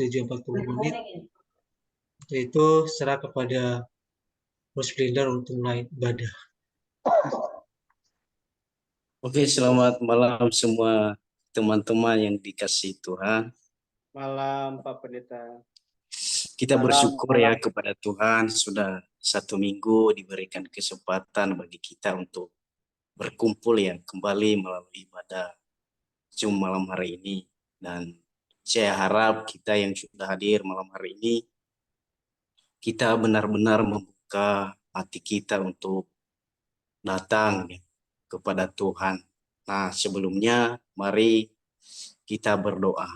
7.40 menit. Itu serah kepada host leader untuk mulai ibadah. Oke, selamat malam semua teman-teman yang dikasihi Tuhan. Malam Pak Pendeta. Kita bersyukur ya kepada Tuhan sudah 1 minggu diberikan kesempatan bagi kita untuk berkumpul ya kembali melalui ibadah Zoom malam hari ini. Dan saya harap kita yang sudah hadir malam hari ini, kita benar-benar membuka hati kita untuk datang ya, kepada Tuhan. Nah, sebelumnya mari kita berdoa.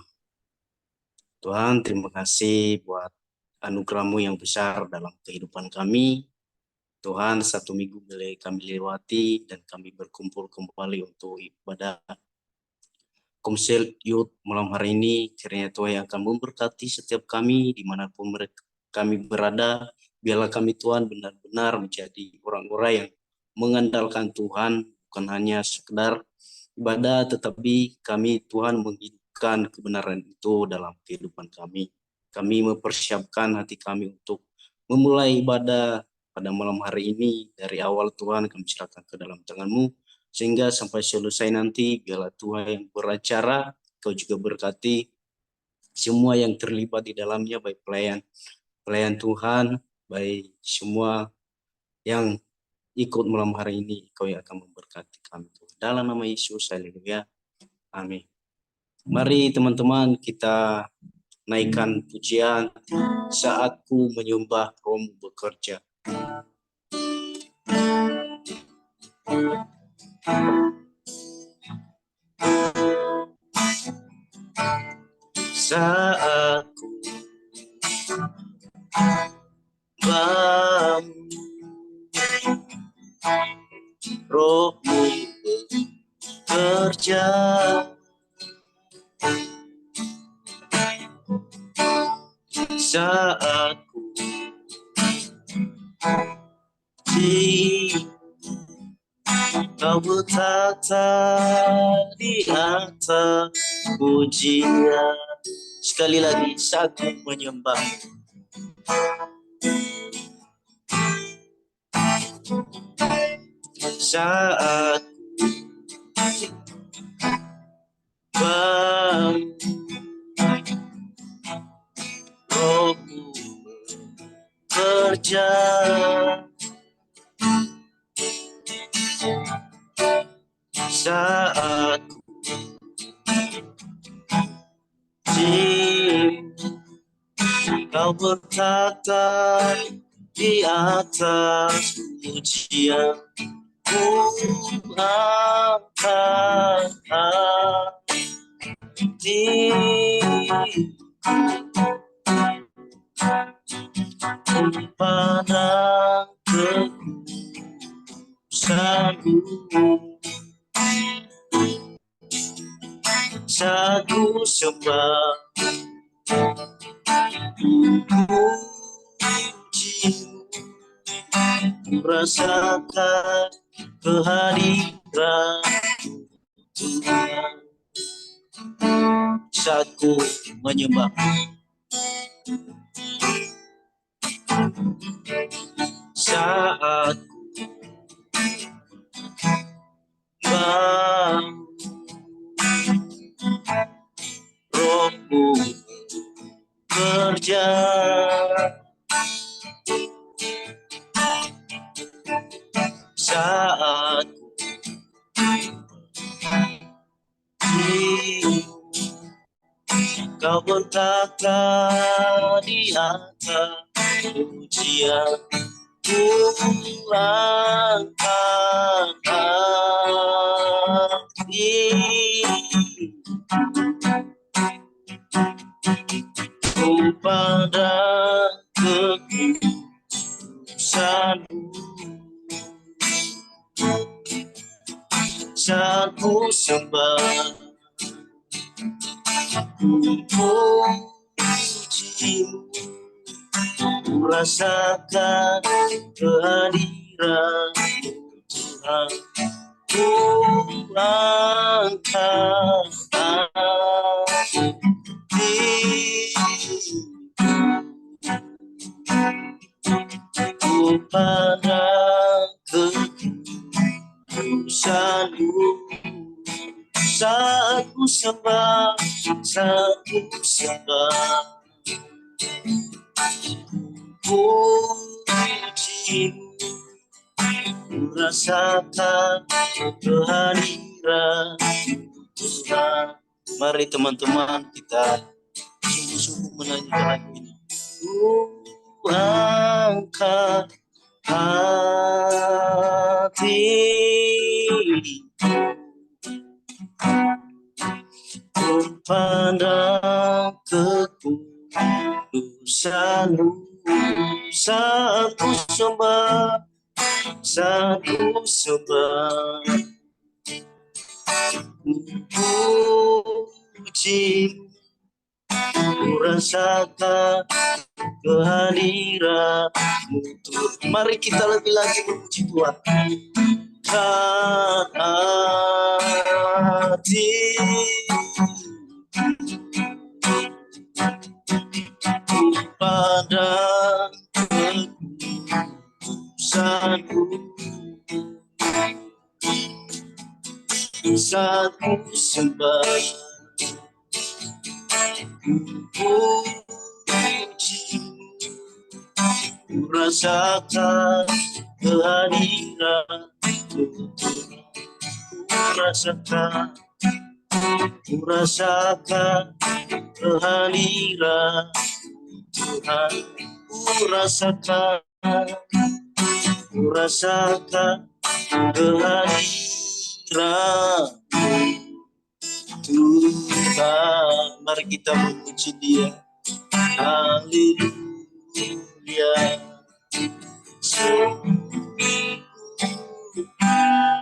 Tuhan, terima kasih buat anugerah-Mu yang besar dalam kehidupan kami. Tuhan, 1 minggu kami lewati dan kami berkumpul kembali untuk ibadah Komsel Youth malam hari ini. Kiranya Tuhan yang akan memberkati setiap kami dimanapun kami berada. Biarlah kami Tuhan benar-benar menjadi orang-orang yang mengandalkan Tuhan, bukan hanya sekedar ibadah, tetapi kami Tuhan menghidupkan kebenaran itu dalam kehidupan kami. Kami mempersiapkan hati kami untuk memulai ibadah pada malam hari ini. Dari awal Tuhan kami serahkan ke dalam tangan-Mu, sehingga sampai selesai nanti biarlah Tuhan yang beracara, Kau juga berkati semua yang terlibat di dalamnya, baik pelayan Tuhan, baik semua yang ikut malam hari ini. Kau yang akan memberkati kami Tuhan. Dalam nama Yesus, haleluya. Amin. Mari teman-teman kita naikkan pujian Saatku Menyembah Rohmu Bekerja. Saatku bangun, Rohmu bekerja. Saatku Kau bertata di atas pujian. Sekali lagi, saatku menyembah. Saat bangun, Rohmu bekerja. Saat Kau bertata di atas pujian, ku angkat hati pada kekudusan-Mu. Saatku sembah, ku rasakan kehadiran Tuhan. Saatku menyembah, saatku bangun, Rohmu bekerja. Saat Kau bertata di atas pujian, ku angkat hati pada kekudusan-Mu. Saatku sembah, puji-Mu, ku rasakan kehadiran Tuhan. Ku angkat hati sembah, pujimu, ku rasakan kehadiran Tuhan. Mari teman-teman kita sungguh-sungguh menyanyikan lagu ini. Ku angkat hati, pandang kekudusan-Mu, saat ku sembah, saat ku sembah, puji, ku rasakan kehadiran-Mu. Mari kita lebih lagi memuji Tuhan. Hati pada kekudusan-Mu, saat ku sembah, puji-Mu, ku rasakan kehadiran-Mu, ku rasakan kehadiran Tuhan, ku rasakan kehadiran Tuhan. Mari kita memuji Dia. Haleluya.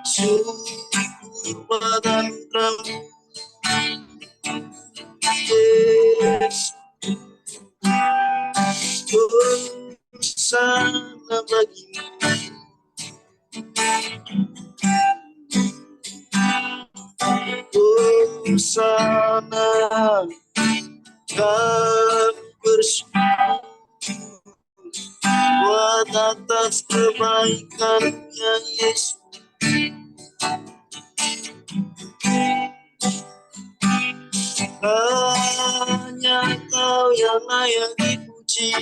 Syukur pada anugerah-Mu, Yesus. Sana bagimu, sana kami bersyukur buat atas kebaikan-Nya Yesus. Hanya Kau yang layak dipuji,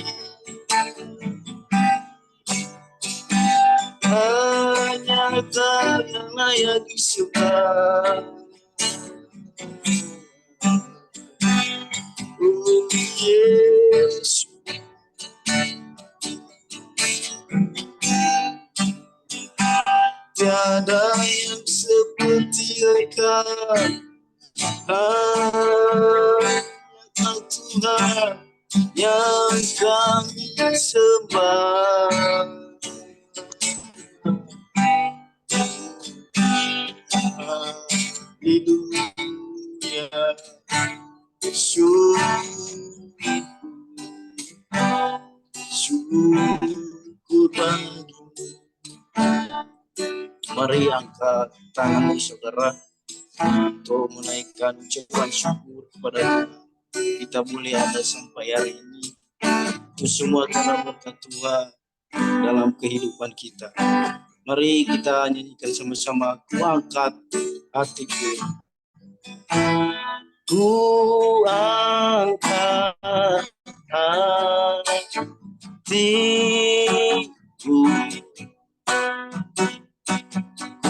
hanya Kau yang layak disembah. Oh Yesus, tiada yang seperti Engkau, hanya Kau Tuhan yang kami sembah. Haleluya. Syukur bagimu. Mari angkat tanganmu saudara untuk menaikkan ucapan syukur kepada Tuhan. Kita boleh ada sampai hari ini. Itu semua karena berkat Tuhan dalam kehidupan kita. Mari kita nyanyikan sama-sama. Ku angkat hatiku, ku angkat hatiku,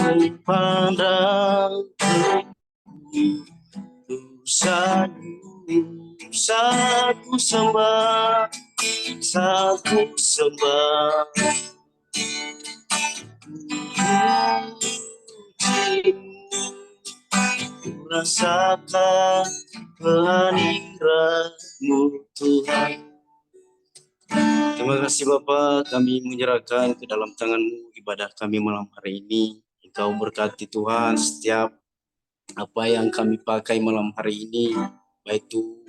ku pandang kekudusan-Mu, saat ku sembah, saat ku sembah, ku rasakan kehadiran-Mu Tuhan. Terima kasih Bapa, kami menyerahkan ke dalam tangan-Mu ibadah kami malam hari ini. Engkau berkati Tuhan setiap apa yang kami pakai malam hari ini, baik itu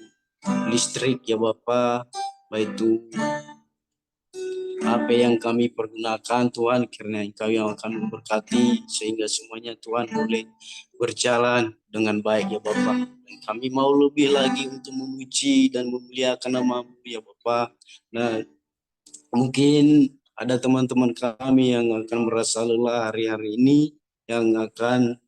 listrik ya Bapa, baik itu apa yang kami pergunakan Tuhan, karena Engkau yang akan memberkati sehingga semuanya Tuhan boleh berjalan dengan baik ya Bapa. Dan kami mau lebih lagi untuk memuji dan memuliakan nama-Mu ya Bapa. Nah, mungkin ada teman-teman kami yang akan merasa lelah hari-hari ini, yang akan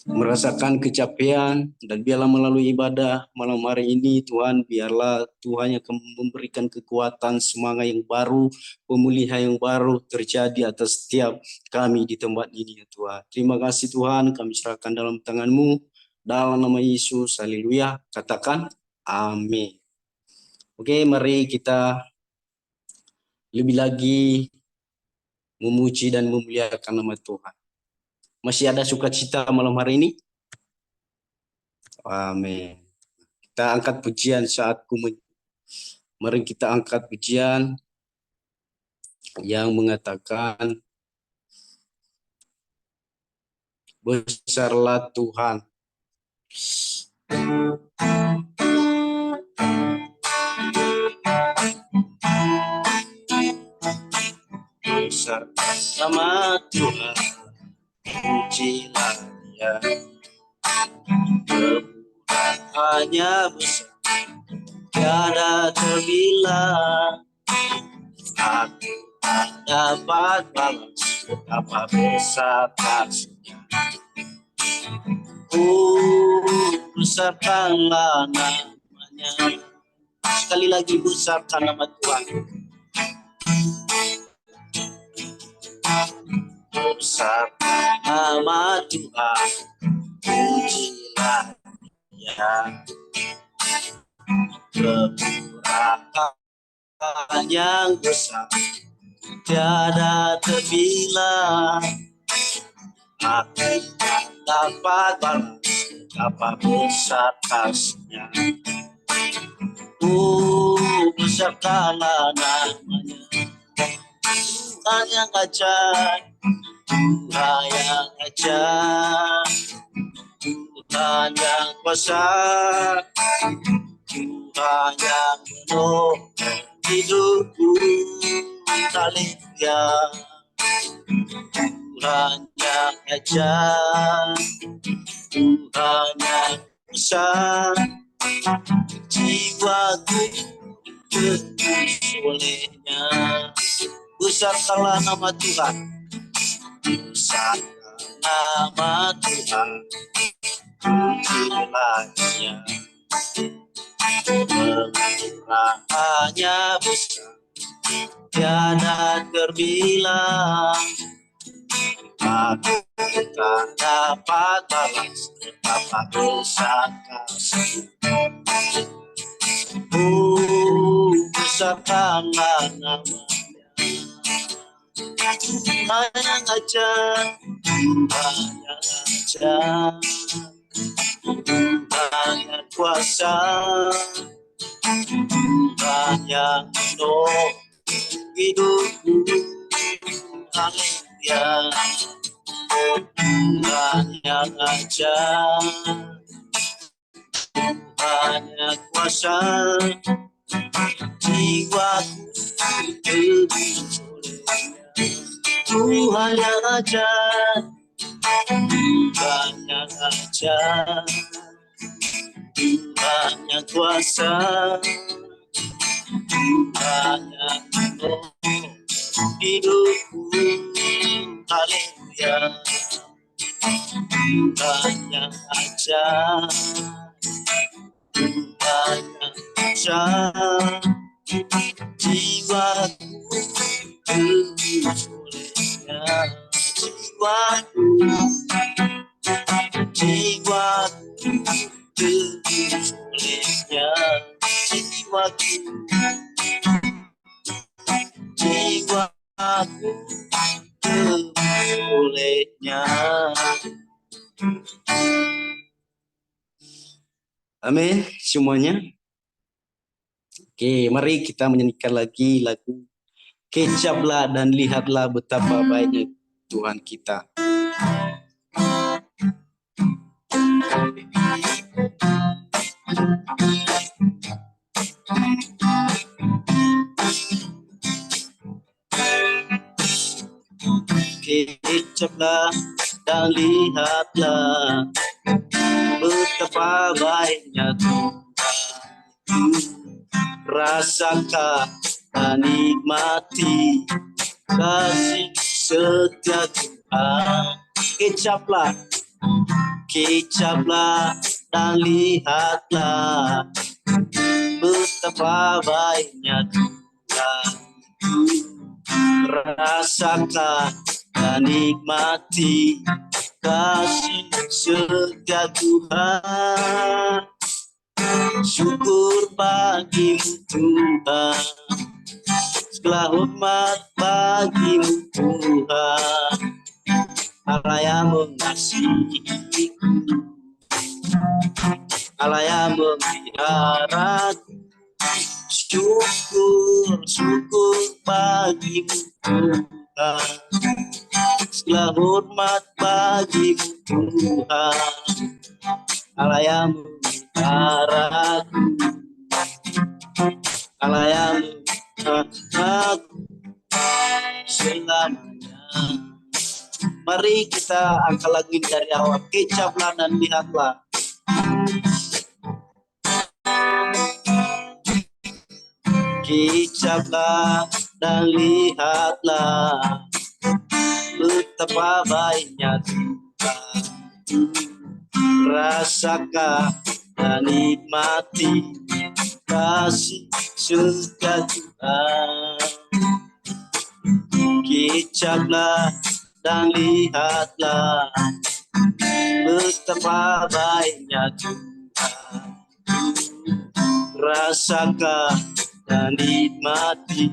merasakan kecapean, dan biarlah melalui ibadah malam hari ini Tuhan, biarlah Tuhan yang akan memberikan kekuatan, semangat yang baru, pemulihan yang baru terjadi atas setiap kami di tempat ini ya Tuhan. Terima kasih Tuhan, kami serahkan dalam tangan-Mu, dalam nama Yesus, haleluya. Katakan amin. Oke, mari kita lebih lagi memuji dan memuliakan nama Tuhan. Masih ada sukacita malam hari ini? Amin. Kita angkat pujian mari kita angkat pujian yang mengatakan besarlah Tuhan. Besar nama Tuhan, pujilah Dia. Hanya besar, tiada terbilang. Aku tak dapat balas betapa besar kasih-Nya. Besarkanlah namanya. Sekali lagi, besarkan nama Tuhan. Besarkan nama Tuhan, pujilah Dia. Kemurahan yang besar, tiada terbilang. Aku tak dapat balas betapa besar kasih-Nya. Besarkanlah namanya. Tuhan yang ajaib, Tuhan yang ajaib, Tuhan yang kuasa, Tuhan yang menolong hidupku. Haleluya. Tuhan yang ajaib, Tuhan yang kuasa, jiwaku tebus olehnya. Besarkanlah nama Tuhan, besarkanlah nama Tuhan, pujilah Dia. Kemurahannya besar, tiada terbilang. Aku tak dapat balas betapa besar kasih-Nya. Besarkanlah namanya. Tuhan yang ajaib, Tuhan yang ajaib, Tuhan yang kuasa, Tuhan yang menolong hidupku. Haleluya. Tuhan yang ajaib, Tuhan yang kuasa, jiwaku tebus olehnya. Tuhan yang ajaib, Tuhan yang ajaib, Tuhan yang kuasa, Tuhan yang menolong hidupku. Haleluya. Tuhan yang ajaib, Tuhan yang kuasa, jiwaku tebus olehnya. Jiwaku tebus olehnya. Jiwaku tebus olehnya. Amin semuanya. Oke, mari kita menyanyikan lagi lagu Kecaplah dan lihatlah betapa baiknya Tuhan kita. Kecaplah dan lihatlah betapa baiknya Tuhan. Rasakan dan nikmati kasih setia Tuhan. Kecaplah kecaplah dan lihatlah betapa baiknya Tuhan. Rasakan dan nikmati kasih setia Tuhan. Syukur bagimu Tuhan, segala hormat bagimu Tuhan, Allah yang mengasihiku, Allah yang memeliharaku. Syukur, syukur bagimu Tuhan, segala hormat bagimu Tuhan, Allah yang memeliharaku, Allah yang memeliharaku selamanya. Mari kita angkat lagu ini dari awal. Kecaplah dan lihatlah. Kecaplah dan lihatlah betapa baiknya Tuhan. Rasakan dan nikmati kasih setia Tuhan. Kecaplah dan lihatlah betapa baiknya Tuhan. Rasakan dan nikmati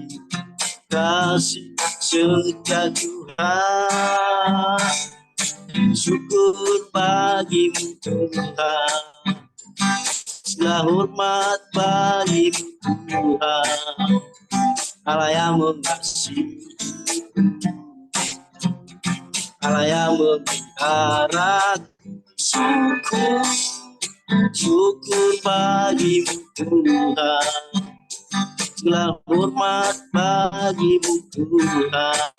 kasih setia Tuhan. Syukur bagimu Tuhan, segala hormat bagimu Tuhan, Allah yang mengasihi, Allah yang memeliharaku. Syukur, syukur bagimu Tuhan, segala hormat bagimu Tuhan,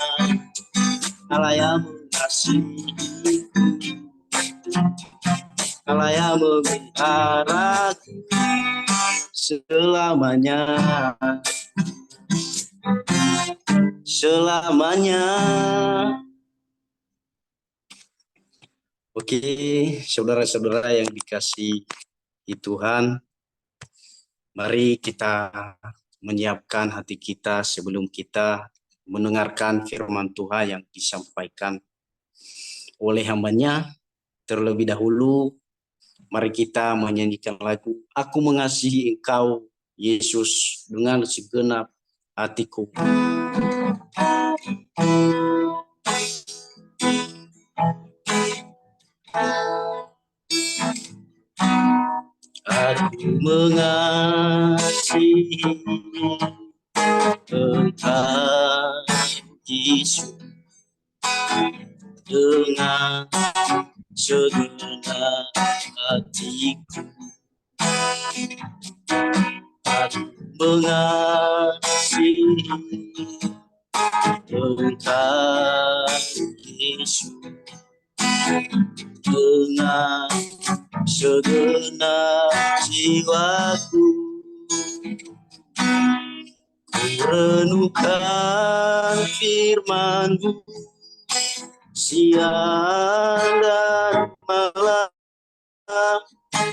Allah yang mengasihi, Allah yang memeliharaku selamanya, selamanya. Oke, saudara-saudara yang dikasihi Tuhan, mari kita menyiapkan hati kita sebelum kita mendengarkan firman Tuhan yang disampaikan oleh hamba-Nya. Terlebih dahulu, mari kita menyanyikan lagu Aku Mengasihi Engkau, Yesus, dengan segenap hatiku. Aku mengasihi Engkau, Yesus, dengan segenap hatiku. Aku mengasihi Engkau, Yesus, dengan segenap jiwaku. Ku renungkan firman-Mu siang dan malam,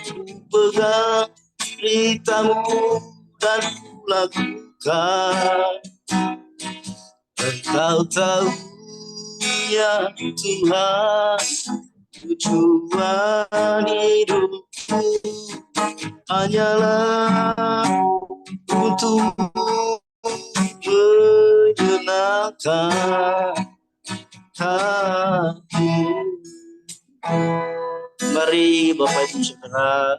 ku pegang berita-Mu dan ku lakukan. Engkau tahu ya Tuhan, tujuan hidupku hanyalah untuk menyenangkan hatimu. Mari Bapak Ibu Saudara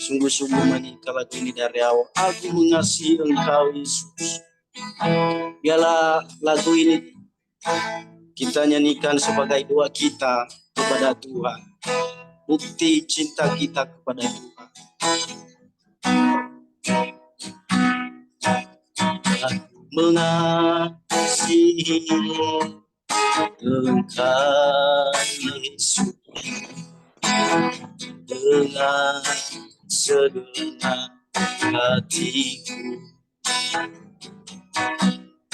sungguh-sungguh menyanyikan lagu ini dari awal. Aku mengasihi Engkau Yesus. Biarlah lagu ini kita nyanyikan sebagai doa kita kepada Tuhan, bukti cinta kita kepada Tuhan. Aku mengasihi Engkau Yesus dengan segenap hatiku.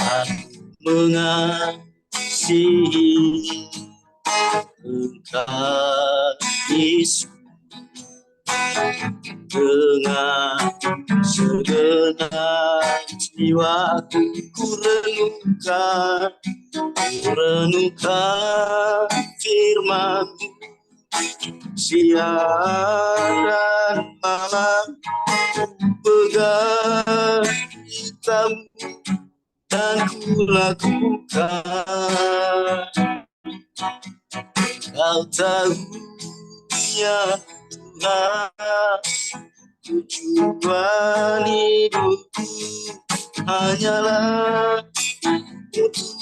Aku mengasihi Engkau Yesus, dengan segenap jiwaku ku renungkan firman-Mu siang dan malam, pegang hitam dan ku lakukan. Kau tahu ya Tuhan, tujuan hidupku hanyalah untuk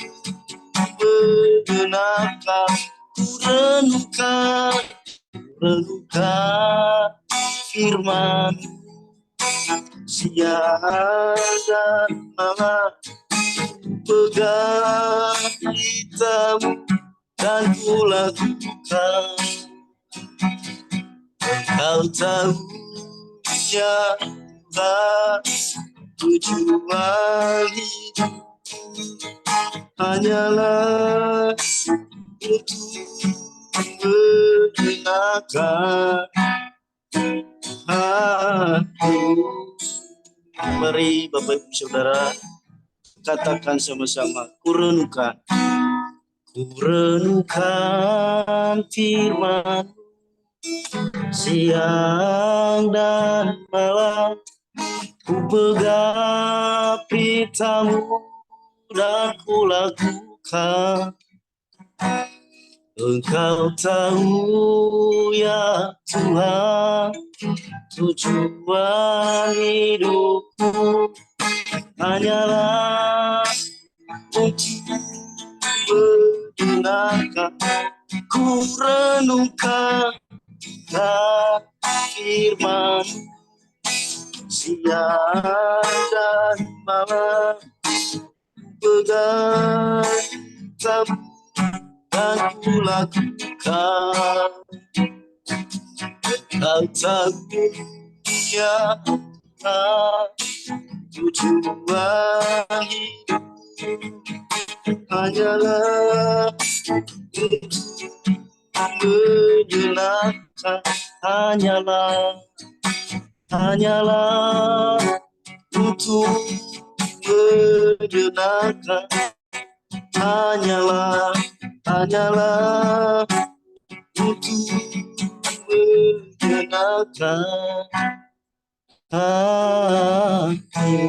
mengenalkan, ku renungkan firman siang dan malam, pegang hitam dan ku lakukan. Kau tahu ya Tuhan, tujuan hidupku hanyalah untuk menyenangkan hati. Mari Bapak Ibu Saudara katakan sama-sama, ku renungkan firman siang dan malam, ku pegang pitamu dan ku lakukan. Engkau tahu ya Tuhan, tujuan hidupku hanyalah untuk menyenangkan, ku renungkan firman siang dan malam, pegang tamu dan ku lakukan. Kau tahu ya Tuhan, tujuan hidup hanyalah untuk menyenangkan, hanyalah untuk menyenangkan, hanyalah untuk menyenangkan hati.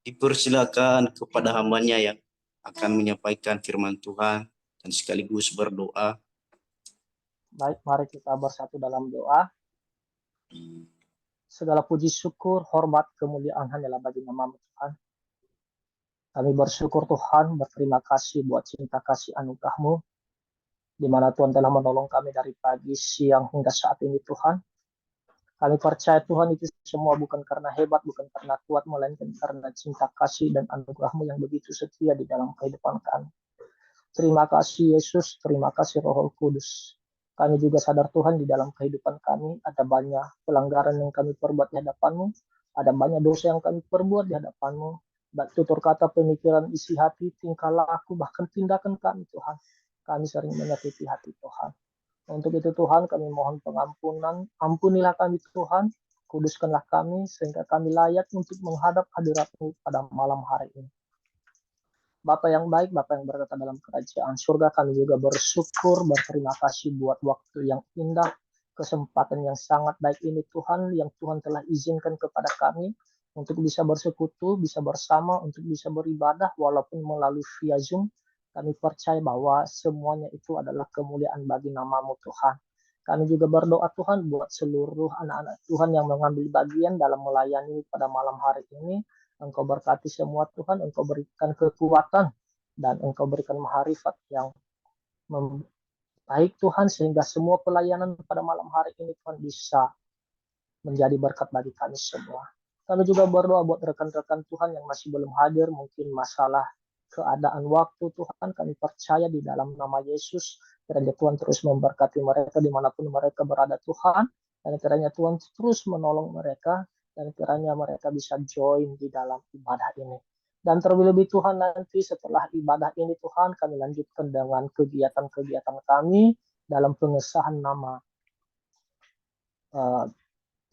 Dipersilakan kepada hambanya yang akan menyampaikan firman Tuhan dan sekaligus berdoa. Baik, mari kita bersatu dalam doa. Segala puji syukur, hormat, kemuliaan hanyalah bagi nama-Mu Tuhan. Kami bersyukur Tuhan, berterima kasih buat cinta kasih anugerah-Mu, di mana Tuhan telah menolong kami dari pagi, siang, hingga saat ini Tuhan. Kami percaya Tuhan itu semua bukan karena hebat, bukan karena kuat, melainkan karena cinta kasih dan anugerah-Mu yang begitu setia di dalam kehidupan kami. Terima kasih Yesus, terima kasih Roh Kudus. Kami juga sadar Tuhan di dalam kehidupan kami ada banyak pelanggaran yang kami perbuat di hadapan-Mu, ada banyak dosa yang kami perbuat di hadapan-Mu, baik tutur kata, pemikiran, isi hati, tingkah laku, bahkan tindakan kami Tuhan. Kami sering menyakiti hati Tuhan. Untuk itu Tuhan kami mohon pengampunan, ampunilah kami Tuhan, kuduskanlah kami sehingga kami layak untuk menghadap hadirat-Mu pada malam hari ini. Bapa yang baik, Bapa yang berkata dalam kerajaan surga, kami juga bersyukur, berterima kasih buat waktu yang indah, kesempatan yang sangat baik ini Tuhan, yang Tuhan telah izinkan kepada kami untuk bisa bersekutu, bisa bersama, untuk bisa beribadah walaupun melalui via Zoom. Kami percaya bahwa semuanya itu adalah kemuliaan bagi nama-Mu Tuhan. Kami juga berdoa Tuhan buat seluruh anak-anak Tuhan yang mengambil bagian dalam melayani pada malam hari ini. Engkau berkati semua Tuhan, Engkau berikan kekuatan dan Engkau berikan maharifat yang baik Tuhan, sehingga semua pelayanan pada malam hari ini Tuhan bisa menjadi berkat bagi kami semua. Kami juga berdoa buat rekan-rekan Tuhan yang masih belum hadir, mungkin masalah keadaan waktu Tuhan, kami percaya di dalam nama Yesus, kiranya Tuhan terus memberkati mereka dimanapun mereka berada Tuhan, dan kiranya Tuhan terus menolong mereka, dan kiranya mereka bisa join di dalam ibadah ini. Dan terlebih Tuhan nanti setelah ibadah ini Tuhan kami lanjutkan dengan kegiatan-kegiatan kami dalam pengesahan nama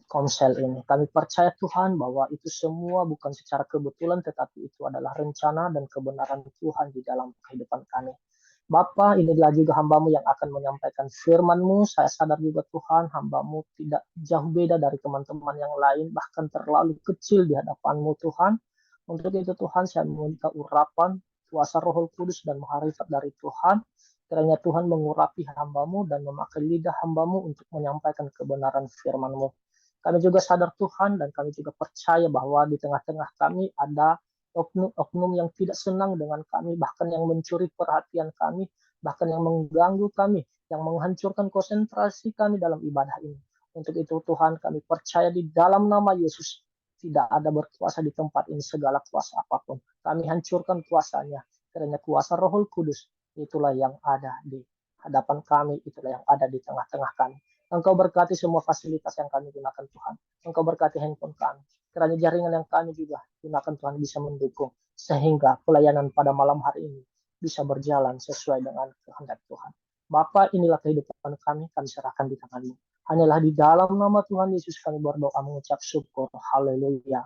Komsel ini. Kami percaya Tuhan bahwa itu semua bukan secara kebetulan tetapi itu adalah rencana dan kebenaran Tuhan di dalam kehidupan kami. Bapa, inilah juga hamba-Mu yang akan menyampaikan firman-Mu. Saya sadar juga Tuhan, hamba-Mu tidak jauh beda dari teman-teman yang lain, bahkan terlalu kecil di hadapan-Mu Tuhan. Untuk itu Tuhan, saya meminta urapan, kuasa Roh Kudus dan maharifat dari Tuhan. Kiranya Tuhan mengurapi hamba-Mu dan memakai lidah hamba-Mu untuk menyampaikan kebenaran firman-Mu. Kami juga sadar Tuhan dan kami juga percaya bahwa di tengah-tengah kami ada oknum-oknum yang tidak senang dengan kami, bahkan yang mencuri perhatian kami, bahkan yang mengganggu kami, yang menghancurkan konsentrasi kami dalam ibadah ini. Untuk itu Tuhan kami percaya di dalam nama Yesus tidak ada berkuasa di tempat ini segala kuasa apapun. Kami hancurkan kuasanya. Karena kuasa Roh Kudus itulah yang ada di hadapan kami, itulah yang ada di tengah-tengah kami. Engkau berkati semua fasilitas yang kami gunakan Tuhan. Engkau berkati handphone kami. Kiranya jaringan yang kami juga gunakan Tuhan bisa mendukung. Sehingga pelayanan pada malam hari ini bisa berjalan sesuai dengan kehendak Tuhan. Bapa, inilah kehidupan kami serahkan di tangan-Mu. Hanyalah di dalam nama Tuhan Yesus kami berdoa mengucap syukur. Haleluya.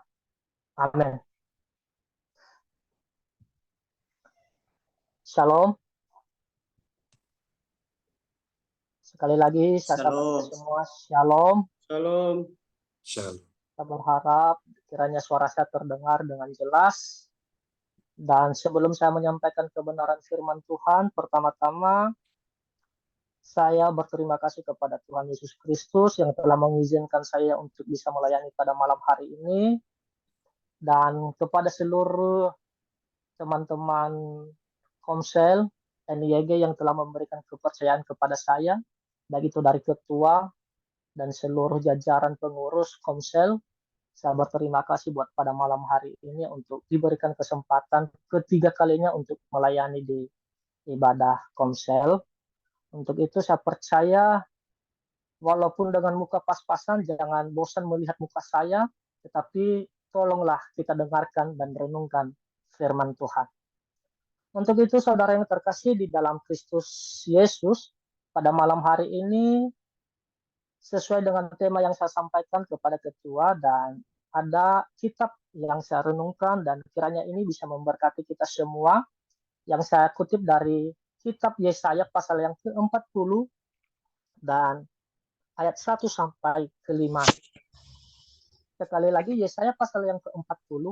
Amin. Shalom. Sekali lagi saya sapa semua. Shalom. Shalom. Shalom. Kita berharap kiranya suara saya terdengar dengan jelas. Dan sebelum saya menyampaikan kebenaran firman Tuhan, pertama-tama saya berterima kasih kepada Tuhan Yesus Kristus yang telah mengizinkan saya untuk bisa melayani pada malam hari ini. Dan kepada seluruh teman-teman Komsel NIG yang telah memberikan kepercayaan kepada saya, baik itu dari ketua dan seluruh jajaran pengurus Komsel. Saya berterima kasih buat pada malam hari ini untuk diberikan kesempatan ketiga kalinya untuk melayani di ibadah Komsel. Untuk itu saya percaya walaupun dengan muka pas-pasan jangan bosan melihat muka saya, tetapi tolonglah kita dengarkan dan renungkan firman Tuhan. Untuk itu saudara yang terkasih di dalam Kristus Yesus, pada malam hari ini sesuai dengan tema yang saya sampaikan kepada ketua dan ada kitab yang saya renungkan dan kiranya ini bisa memberkati kita semua yang saya kutip dari kitab Yesaya pasal yang ke-40 dan ayat 1 sampai ke-5. Sekali lagi Yesaya pasal yang ke-40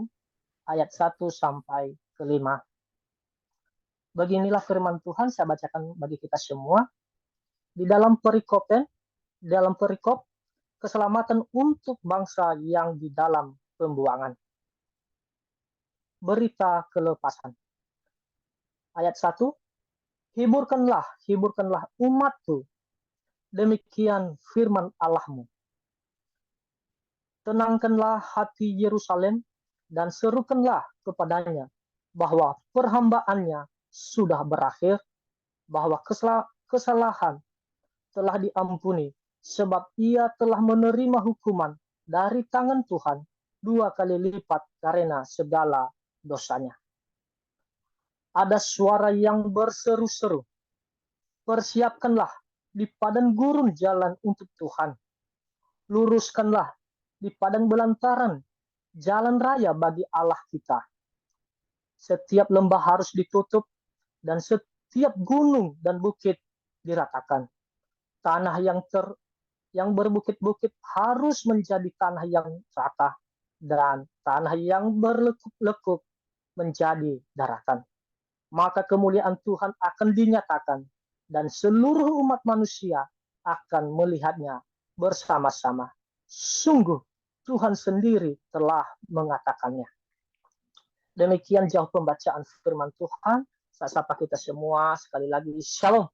ayat 1 sampai ke-5. Beginilah firman Tuhan, saya bacakan bagi kita semua. Di dalam perikop keselamatan untuk bangsa yang di dalam pembuangan. Berita kelepasan. Ayat 1, hiburkanlah umatku, demikian firman Allahmu. Tenangkanlah hati Yerusalem dan serukanlah kepadanya bahwa perhambaannya sudah berakhir, bahwa kesalahan telah diampuni, sebab ia telah menerima hukuman dari tangan Tuhan 2 kali lipat karena segala dosanya. Ada suara yang berseru-seru, persiapkanlah di padang gurun jalan untuk Tuhan. Luruskanlah di padang belantaran jalan raya bagi Allah kita. Setiap lembah harus ditutup dan setiap gunung dan bukit diratakan. Tanah yang berbukit-bukit harus menjadi tanah yang rata dan tanah yang berlekuk-lekuk menjadi daratan. Maka kemuliaan Tuhan akan dinyatakan dan seluruh umat manusia akan melihatnya bersama-sama. Sungguh Tuhan sendiri telah mengatakannya. Demikian jauh pembacaan firman Tuhan. Saya sapa kita semua sekali lagi. Shalom.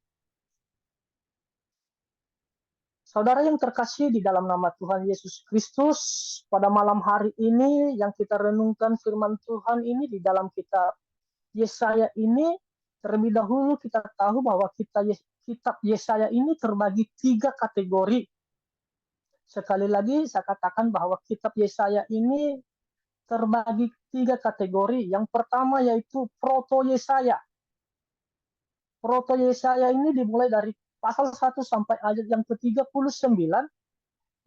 Saudara yang terkasih di dalam nama Tuhan Yesus Kristus, pada malam hari ini yang kita renungkan firman Tuhan ini di dalam kitab Yesaya ini, terlebih dahulu kita tahu bahwa kitab Yesaya ini terbagi 3 kategori. Sekali lagi saya katakan bahwa kitab Yesaya ini terbagi 3 kategori. Yang pertama yaitu Proto Yesaya. Proto Yesaya ini dimulai dari pasal 1 sampai ayat yang ke-39,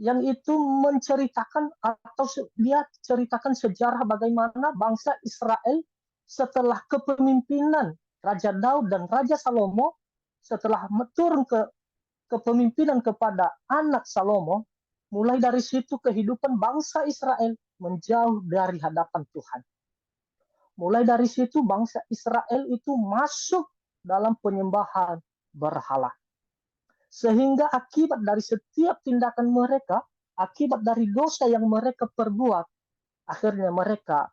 yang itu menceritakan atau dia ceritakan sejarah bagaimana bangsa Israel setelah kepemimpinan Raja Daud dan Raja Salomo, setelah turun ke kepemimpinan kepada anak Salomo, mulai dari situ kehidupan bangsa Israel menjauh dari hadapan Tuhan. Mulai dari situ bangsa Israel itu masuk dalam penyembahan berhala. Sehingga akibat dari setiap tindakan mereka, akibat dari dosa yang mereka perbuat, akhirnya mereka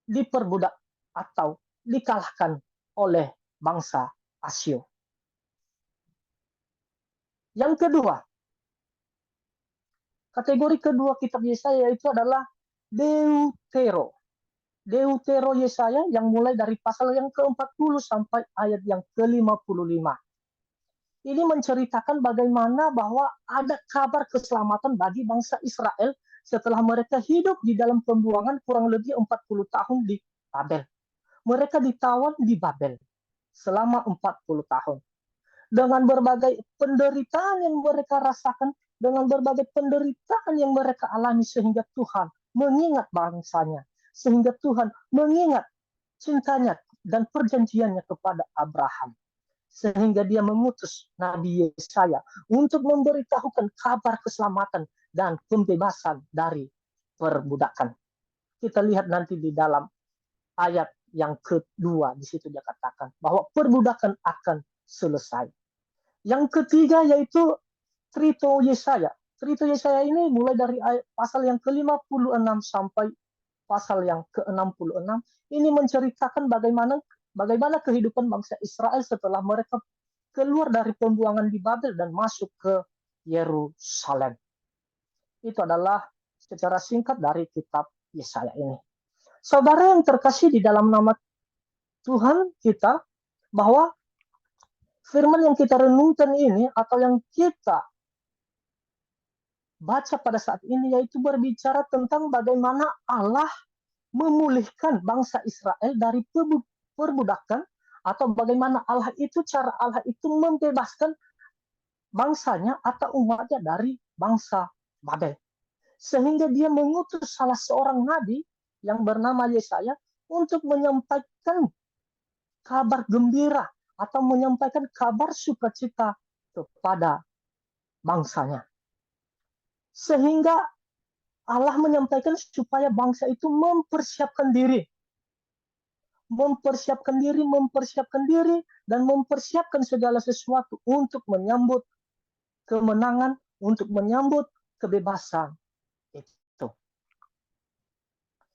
diperbudak atau dikalahkan oleh bangsa Asyur. Yang kedua, kategori kedua kitab Yesaya itu adalah Deutero. Deutero Yesaya yang mulai dari pasal yang ke-40 sampai ayat yang ke-55. Ini menceritakan bagaimana bahwa ada kabar keselamatan bagi bangsa Israel setelah mereka hidup di dalam pembuangan kurang lebih 40 tahun di Babel. Mereka ditawan di Babel selama 40 tahun. Dengan berbagai penderitaan yang mereka rasakan, dengan berbagai penderitaan yang mereka alami, sehingga Tuhan mengingat bangsanya, sehingga Tuhan mengingat cintanya dan perjanjiannya kepada Abraham, sehingga dia mengutus Nabi Yesaya untuk memberitahukan kabar keselamatan dan pembebasan dari perbudakan. Kita lihat nanti di dalam ayat yang kedua, di situ dia katakan bahwa perbudakan akan selesai. Yang ketiga yaitu Trito Yesaya. Trito Yesaya ini mulai dari pasal yang ke-56 sampai pasal yang ke-66. Ini menceritakan bagaimana kehidupan bangsa Israel setelah mereka keluar dari pembuangan di Babel dan masuk ke Yerusalem. Itu adalah secara singkat dari kitab Yesaya ini. Saudara yang terkasih di dalam nama Tuhan kita, bahwa firman yang kita renungkan ini atau yang kita baca pada saat ini yaitu berbicara tentang bagaimana Allah memulihkan bangsa Israel dari perbudakan, atau bagaimana cara Allah itu membebaskan bangsanya atau umatnya dari bangsa Babel. Sehingga dia mengutus salah seorang nabi yang bernama Yesaya untuk menyampaikan kabar gembira atau menyampaikan kabar sukacita kepada bangsanya. Sehingga Allah menyampaikan supaya bangsa itu mempersiapkan diri, dan mempersiapkan segala sesuatu untuk menyambut kemenangan, untuk menyambut kebebasan itu.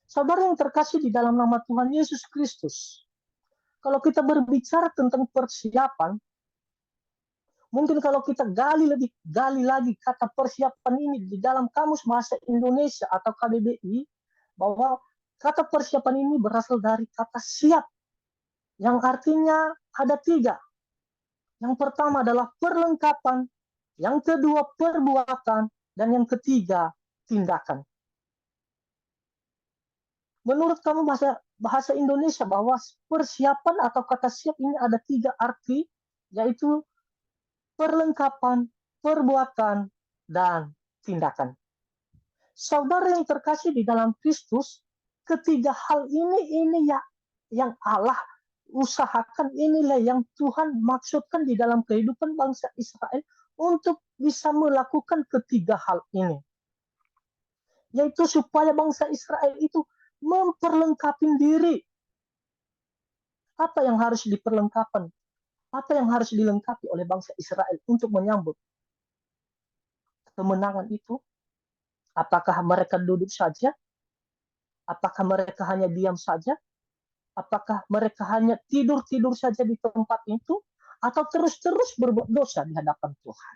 Saudara yang terkasih di dalam nama Tuhan Yesus Kristus, kalau kita berbicara tentang persiapan, mungkin kalau kita gali lagi kata persiapan ini di dalam Kamus Bahasa Indonesia atau KBBI, bahwa kata persiapan ini berasal dari kata siap, yang artinya ada 3. Yang pertama adalah perlengkapan, yang kedua perbuatan, dan yang ketiga tindakan. Menurut kamu bahasa Indonesia bahwa persiapan atau kata siap ini ada 3 arti, yaitu perlengkapan, perbuatan, dan tindakan. Saudara yang terkasih di dalam Kristus, ketiga hal ini ya yang Allah usahakan, inilah yang Tuhan maksudkan di dalam kehidupan bangsa Israel untuk bisa melakukan ketiga hal ini. Yaitu supaya bangsa Israel itu memperlengkapi diri. Apa yang harus diperlengkapan? Apa yang harus dilengkapi oleh bangsa Israel untuk menyambut kemenangan itu? Apakah mereka duduk saja? Apakah mereka hanya diam saja? Apakah mereka hanya tidur-tidur saja di tempat itu? Atau terus-terus berbuat dosa di hadapan Tuhan?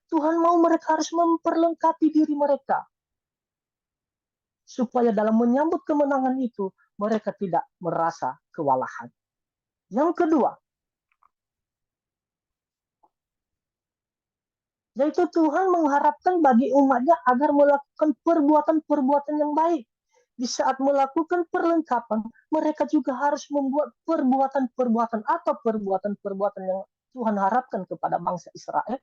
Tuhan mau mereka harus memperlengkapi diri mereka, supaya dalam menyambut kemenangan itu, mereka tidak merasa kewalahan. Yang kedua, Yaitu Tuhan mengharapkan bagi umatnya agar melakukan perbuatan-perbuatan yang baik. Di saat melakukan perlengkapan, mereka juga harus membuat perbuatan-perbuatan atau perbuatan-perbuatan yang Tuhan harapkan kepada bangsa Israel,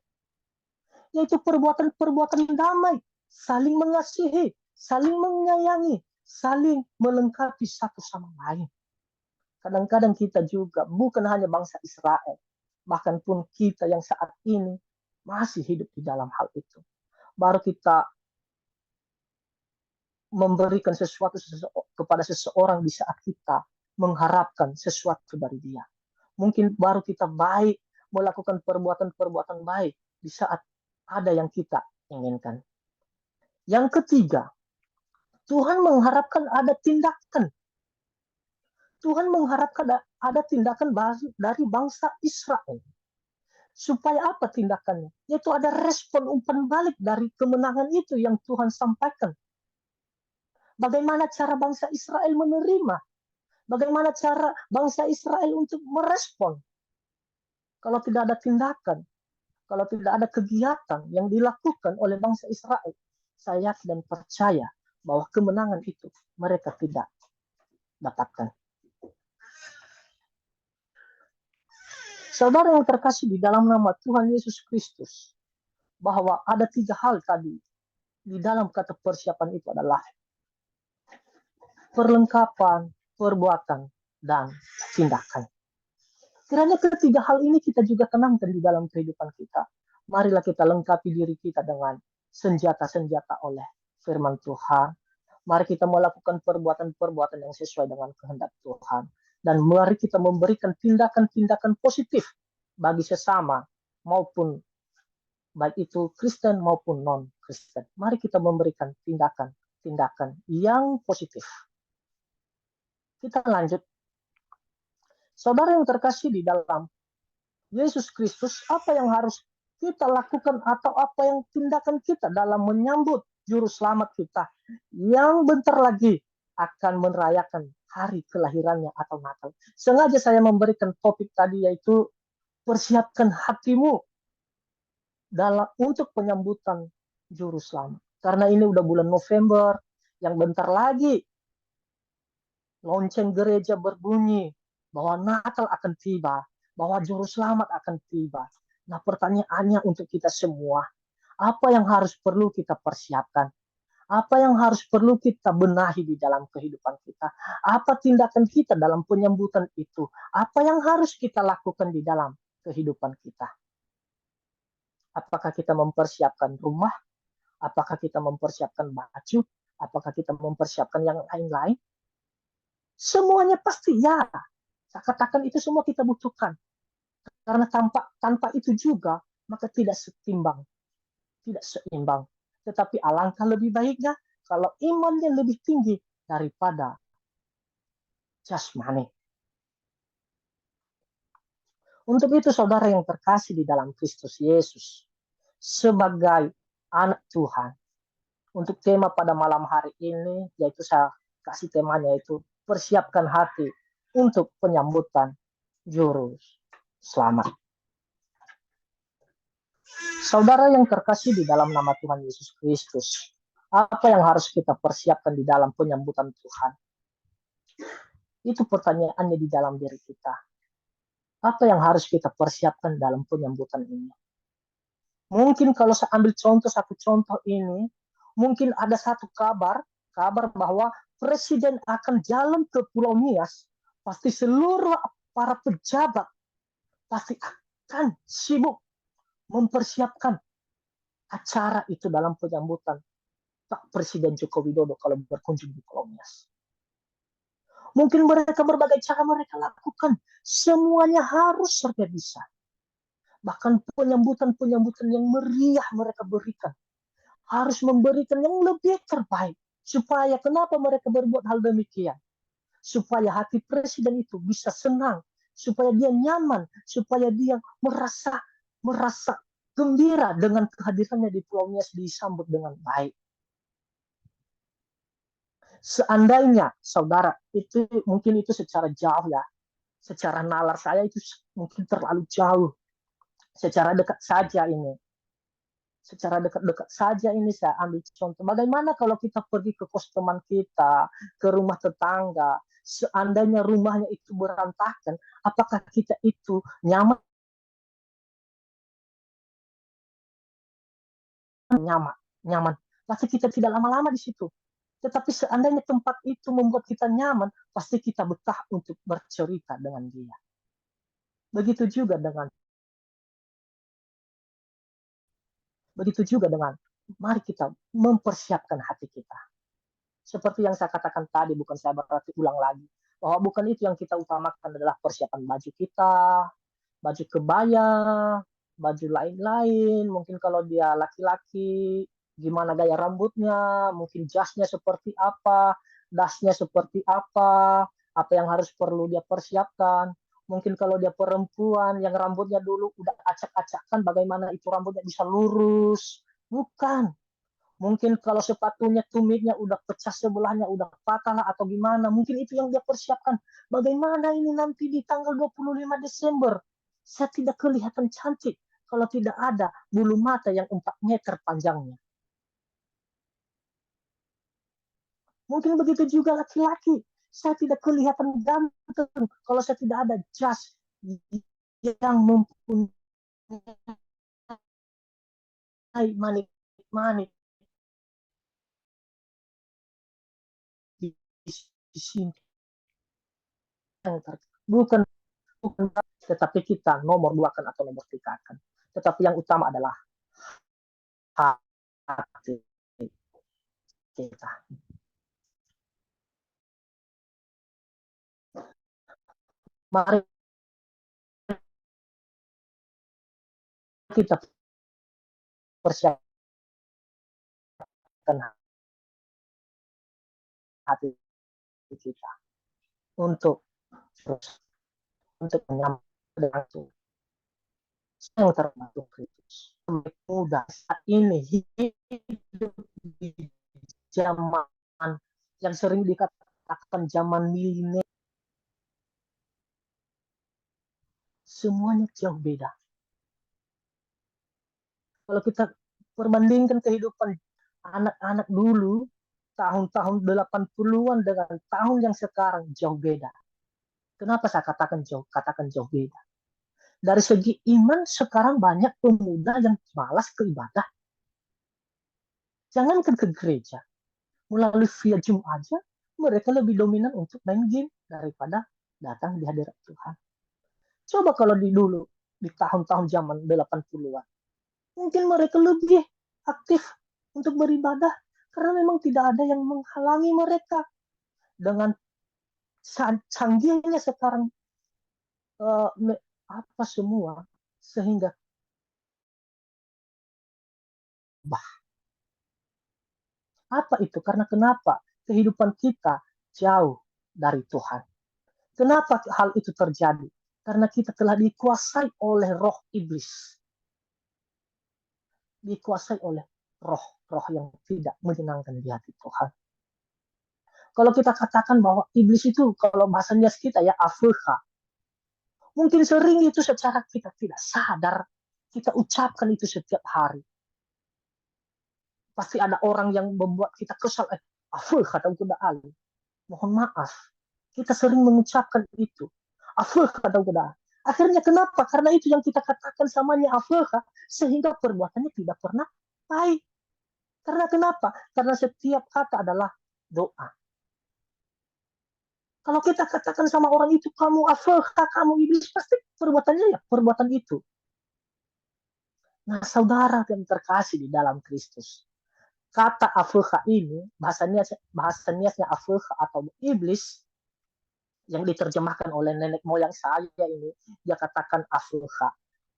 yaitu perbuatan-perbuatan damai, saling mengasihi, saling menyayangi, saling melengkapi satu sama lain. Kadang-kadang kita juga bukan hanya bangsa Israel, bahkan pun kita yang saat ini masih hidup di dalam hal itu. Baru kita memberikan sesuatu kepada seseorang di saat kita mengharapkan sesuatu dari dia. Mungkin baru kita baik melakukan perbuatan-perbuatan baik di saat ada yang kita inginkan. Yang ketiga, Tuhan mengharapkan ada tindakan. Tuhan mengharapkan ada tindakan dari bangsa Israel. Supaya apa tindakannya? Yaitu ada respon umpan balik dari kemenangan itu yang Tuhan sampaikan. Bagaimana cara bangsa Israel menerima? Bagaimana cara bangsa Israel untuk merespon? Kalau tidak ada tindakan, kalau tidak ada kegiatan yang dilakukan oleh bangsa Israel, saya yakin dan percaya bahwa kemenangan itu mereka tidak dapatkan. Saudara yang terkasih di dalam nama Tuhan Yesus Kristus, bahwa ada 3 hal tadi di dalam kata persiapan itu adalah perlengkapan, perbuatan, dan tindakan. Kiranya ketiga hal ini kita juga tanamkan di dalam kehidupan kita. Marilah kita lengkapi diri kita dengan senjata-senjata oleh firman Tuhan. Mari kita melakukan perbuatan-perbuatan yang sesuai dengan kehendak Tuhan. Dan mari kita memberikan tindakan-tindakan positif bagi sesama, maupun baik itu Kristen maupun non-Kristen. Mari kita memberikan tindakan-tindakan yang positif. Kita lanjut. Saudara yang terkasih di dalam Yesus Kristus, apa yang harus kita lakukan atau apa yang tindakan kita dalam menyambut juru selamat kita yang bentar lagi akan merayakan hari kelahirannya atau Natal. Sengaja saya memberikan topik tadi, yaitu persiapkan hatimu untuk penyambutan juru selamat. Karena ini udah bulan November, yang bentar lagi lonceng gereja berbunyi bahwa Natal akan tiba, bahwa juru selamat akan tiba. Nah, pertanyaannya untuk kita semua, apa yang harus perlu kita persiapkan? Apa yang harus perlu kita benahi di dalam kehidupan kita? Apa tindakan kita dalam penyambutan itu? Apa yang harus kita lakukan di dalam kehidupan kita? Apakah kita mempersiapkan rumah? Apakah kita mempersiapkan baju? Apakah kita mempersiapkan yang lain-lain? Semuanya pasti ya. Saya katakan itu semua kita butuhkan. Karena tanpa itu juga, maka tidak setimbang, tidak seimbang. Tetapi alangkah lebih baiknya kalau imannya lebih tinggi daripada jasmani. Untuk itu, saudara yang terkasih di dalam Kristus Yesus, sebagai anak Tuhan, untuk tema pada malam hari ini, yaitu saya kasih temanya itu persiapkan hati untuk penyambutan juru selamat. Saudara yang terkasih di dalam nama Tuhan Yesus Kristus, apa yang harus kita persiapkan di dalam penyambutan Tuhan? Itu pertanyaannya di dalam diri kita. Apa yang harus kita persiapkan dalam penyambutan ini? Mungkin kalau saya ambil satu contoh ini, mungkin ada satu kabar bahwa presiden akan jalan ke Pulau Nias, pasti seluruh para pejabat pasti akan sibuk mempersiapkan acara itu dalam penyambutan Pak Presiden Joko Widodo kalau berkunjung di Pulau Nias. Mungkin mereka berbagai cara mereka lakukan, semuanya harus serba bisa. Bahkan penyambutan yang meriah mereka berikan, harus memberikan yang lebih terbaik. Supaya kenapa mereka berbuat hal demikian? Supaya hati presiden itu bisa senang, supaya dia nyaman, supaya dia merasa gembira dengan kehadirannya di Pulau Nias, disambut dengan baik. Seandainya saudara itu mungkin itu secara jauh ya, secara nalar saya itu mungkin terlalu jauh, secara dekat saja ini. secara dekat-dekat saja ini saya ambil contoh. Bagaimana kalau kita pergi ke kos teman kita, ke rumah tetangga, seandainya rumahnya itu berantakan, apakah kita itu nyaman? Nyaman. Pasti kita tidak lama-lama di situ. Tetapi seandainya tempat itu membuat kita nyaman, pasti kita betah untuk bercerita dengan dia. Begitu juga dengan mari kita mempersiapkan hati kita. Seperti yang saya katakan tadi, bukan saya berarti ulang lagi, bahwa bukan itu yang kita utamakan adalah persiapan baju kita, baju kebaya, baju lain-lain. Mungkin kalau dia laki-laki, gimana gaya rambutnya, mungkin jasnya seperti apa, dasnya seperti apa yang harus perlu dia persiapkan. Mungkin kalau dia perempuan yang rambutnya dulu udah acak-acakan, bagaimana itu rambutnya bisa lurus. Bukan. Mungkin kalau sepatunya tumitnya udah pecah sebelahnya, udah patah lah atau gimana. Mungkin itu yang dia persiapkan. Bagaimana ini nanti di tanggal 25 Desember. Saya tidak kelihatan cantik kalau tidak ada bulu mata yang 4 meter panjangnya. Mungkin begitu juga laki-laki. Saya tidak kelihatan ganteng kalau saya tidak ada jas yang mempunyai manik-manik di sini. Bukan tetapi kita nomor 2-kan atau nomor 3-kan. Tetapi yang utama adalah hati kita. Mari kita persiapkan hati kita untuk menyambut dengan Tuhan. Yang terbantu Kristus. Mudah saat ini hidup di zaman yang sering dikatakan zaman milenial. Semuanya jauh beda. Kalau kita perbandingkan kehidupan anak-anak dulu, tahun-tahun 80-an dengan tahun yang sekarang jauh beda. Kenapa saya katakan jauh beda? Dari segi iman sekarang banyak pemuda yang malas ke ibadah. Jangankan ke gereja, melalui via Zoom aja mereka lebih dominan untuk main game daripada datang di hadirat Tuhan. Coba kalau dulu di tahun-tahun zaman 80-an, mungkin mereka lebih aktif untuk beribadah karena memang tidak ada yang menghalangi mereka. Dengan canggihnya sekarang apa semua, sehingga apa itu? Karena kenapa? Kehidupan kita jauh dari Tuhan. Kenapa hal itu terjadi? Karena kita telah dikuasai oleh roh iblis. Dikuasai oleh roh yang tidak menyenangkan di hati Tuhan. Kalau kita katakan bahwa iblis itu, kalau bahasanya kita ya afirha, mungkin sering itu secara kita tidak sadar, kita ucapkan itu setiap hari. Pasti ada orang yang membuat kita kesal, afirha atau kuda ali. Mohon maaf, kita sering mengucapkan itu. Afirha atau kuda. Akhirnya kenapa? Karena itu yang kita katakan samanya afirha, sehingga perbuatannya tidak pernah baik. Karena kenapa? Karena setiap kata adalah doa. Kalau kita katakan sama orang itu, kamu afirha, kamu iblis, pasti perbuatannya ya perbuatan itu. Nah, saudara yang terkasih di dalam Kristus, kata afirha ini, bahasanya afirha atau iblis, yang diterjemahkan oleh nenek moyang saya ini, dia katakan afirha.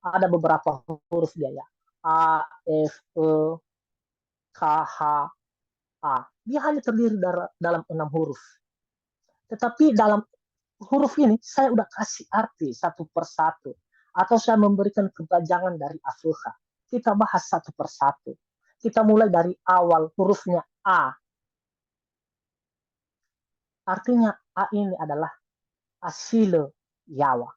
Ada beberapa huruf dia ya. A, F, E, K, H, A. Dia hanya terdiri dalam 6 huruf. Tetapi dalam huruf ini, saya udah kasih arti satu persatu. Atau saya memberikan kepanjangan dari afirha. Kita bahas satu persatu. Kita mulai dari awal hurufnya A. Artinya A ini adalah asile Yawa.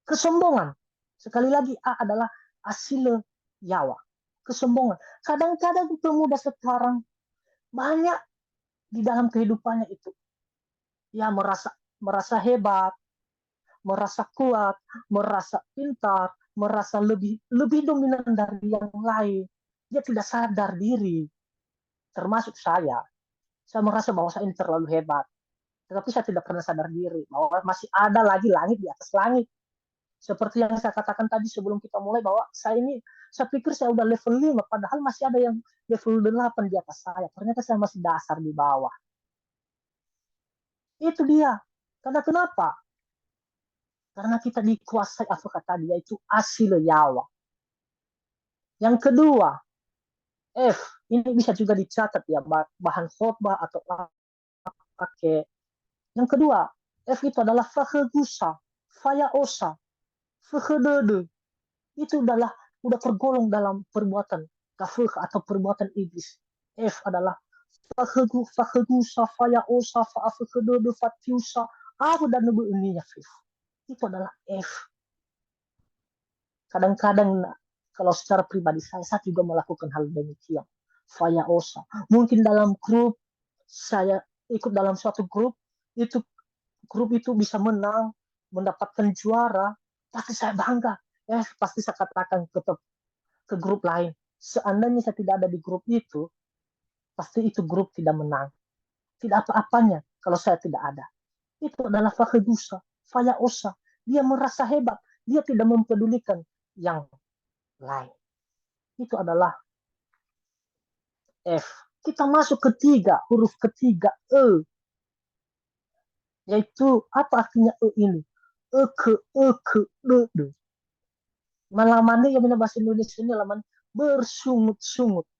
Kesombongan. Sekali lagi A adalah asile Yawa. kesombongan. Kadang-kadang pemuda sekarang banyak di dalam kehidupannya itu, ya merasa hebat, merasa kuat, merasa pintar, merasa lebih dominan dari yang lain. Dia tidak sadar diri, termasuk saya. Saya merasa bahwa saya ini terlalu hebat, tetapi saya tidak pernah sadar diri bahwa masih ada lagi langit di atas langit. Seperti yang saya katakan tadi sebelum kita mulai, bahwa saya pikir saya udah level 5, padahal masih ada yang level 8 di atas saya. Ternyata saya masih dasar di bawah. Itu dia. Karena kenapa? Karena kita dikuasai apa kata dia, yaitu asile Yawa. Yang kedua, F, ini bisa juga dicatat ya, bahan khotbah atau pakai. Yang kedua, F itu adalah fahegusa, fayaosa, fahedede. Itu adalah udah tergolong dalam perbuatan kafir atau perbuatan iblis. F adalah fahegusa, fayaosa, fahedede, fatiusa. Aku dan nebu ininya F. Itu adalah F. Kadang-kadang kalau secara pribadi saya juga melakukan hal demikian. Faya osa. Mungkin dalam grup, saya ikut dalam suatu grup itu bisa menang, mendapatkan juara, pasti saya bangga. Pasti saya katakan ke grup lain, seandainya saya tidak ada di grup itu, pasti itu grup tidak menang. Tidak apa-apanya kalau saya tidak ada. Itu adalah fahedusa, faya osa. Dia merasa hebat, dia tidak mempedulikan yang lain. Itu adalah F. Kita masuk ketiga, huruf ketiga E. Yaitu apa artinya E ini? E ke, de. Malamannya yang benar bahasa Indonesia ini laman bersungut-sungut.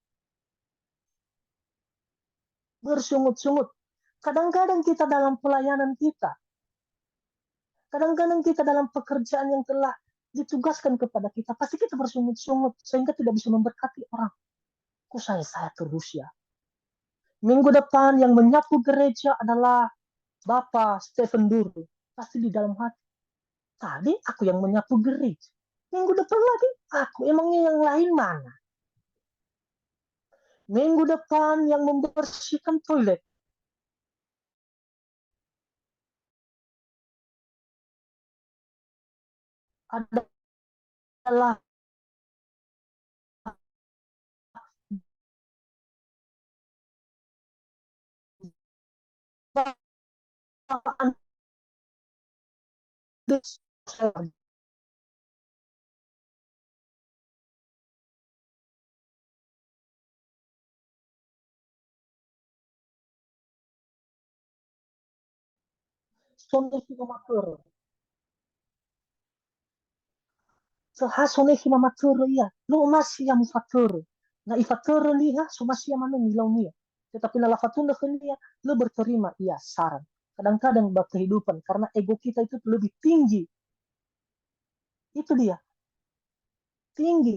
Bersungut-sungut. Kadang-kadang kita dalam pelayanan kita, kadang-kadang kita dalam pekerjaan yang telah ditugaskan kepada kita, pasti kita bersungut-sungut sehingga tidak bisa memberkati orang. Kok saya terus ya? Minggu depan yang menyapu gereja adalah Bapak Stephen Duru. Pasti di dalam hati. Tadi aku yang menyapu gereja. Minggu depan lagi aku. Emangnya yang lain mana? Minggu depan yang membersihkan toilet. Adalah Bapak Andes. Sonehi mamaturo. Sonehi mamaturo iya. Lo masih yang faturo. Na ifaturo liha, so masih yang mana nilaw niya. Tetapi nala fatunda niya, lo berterima iya saran. Kadang-kadang kehidupan karena ego kita itu lebih tinggi. Itu dia. Tinggi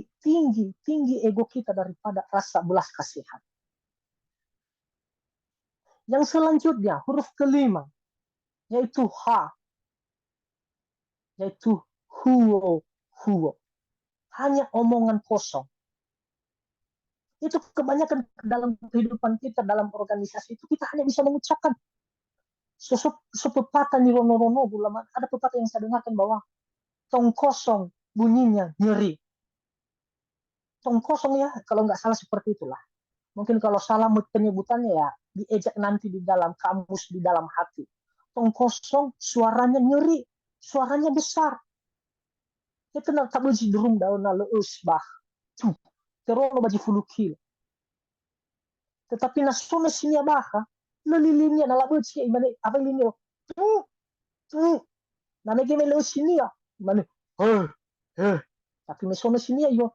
ego kita daripada rasa belas kasihan. Yang selanjutnya, huruf kelima, yaitu H, yaitu huo. Hanya omongan kosong. Itu kebanyakan dalam kehidupan kita, dalam organisasi itu, kita hanya bisa mengucapkan sepepatah nih rono-rono, ada pepatah yang saya dengarkan bahwa tong kosong bunyinya nyeri. Tong kosong ya, kalau nggak salah seperti itulah. Mungkin kalau salah penyebutannya ya diejak nanti di dalam kamus, di dalam hati. Tong kosong suaranya nyeri, suaranya besar. Itu nak tak boleh drum daun leus bah. Terono baji fulukil. Tetapi nasuna sini bah, lelilinnya nala beci imane apa linyo. Na nege me leus sini ya. Imane. Tapi mesona sini ya yo.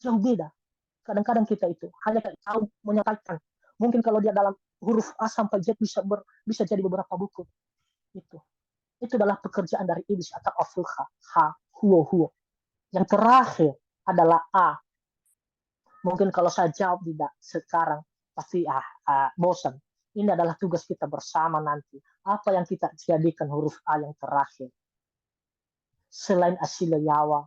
Jauh beda. Kadang-kadang kita itu hanya tahu menyampaikan. Mungkin kalau dia dalam huruf A sampai Z bisa jadi beberapa buku. Itu adalah pekerjaan dari iblis atau afulha. Huo. Yang terakhir adalah A. Mungkin kalau saya jawab tidak sekarang pasti bosan. Ini adalah tugas kita bersama nanti. Apa yang kita jadikan huruf A yang terakhir? Selain asila yawa,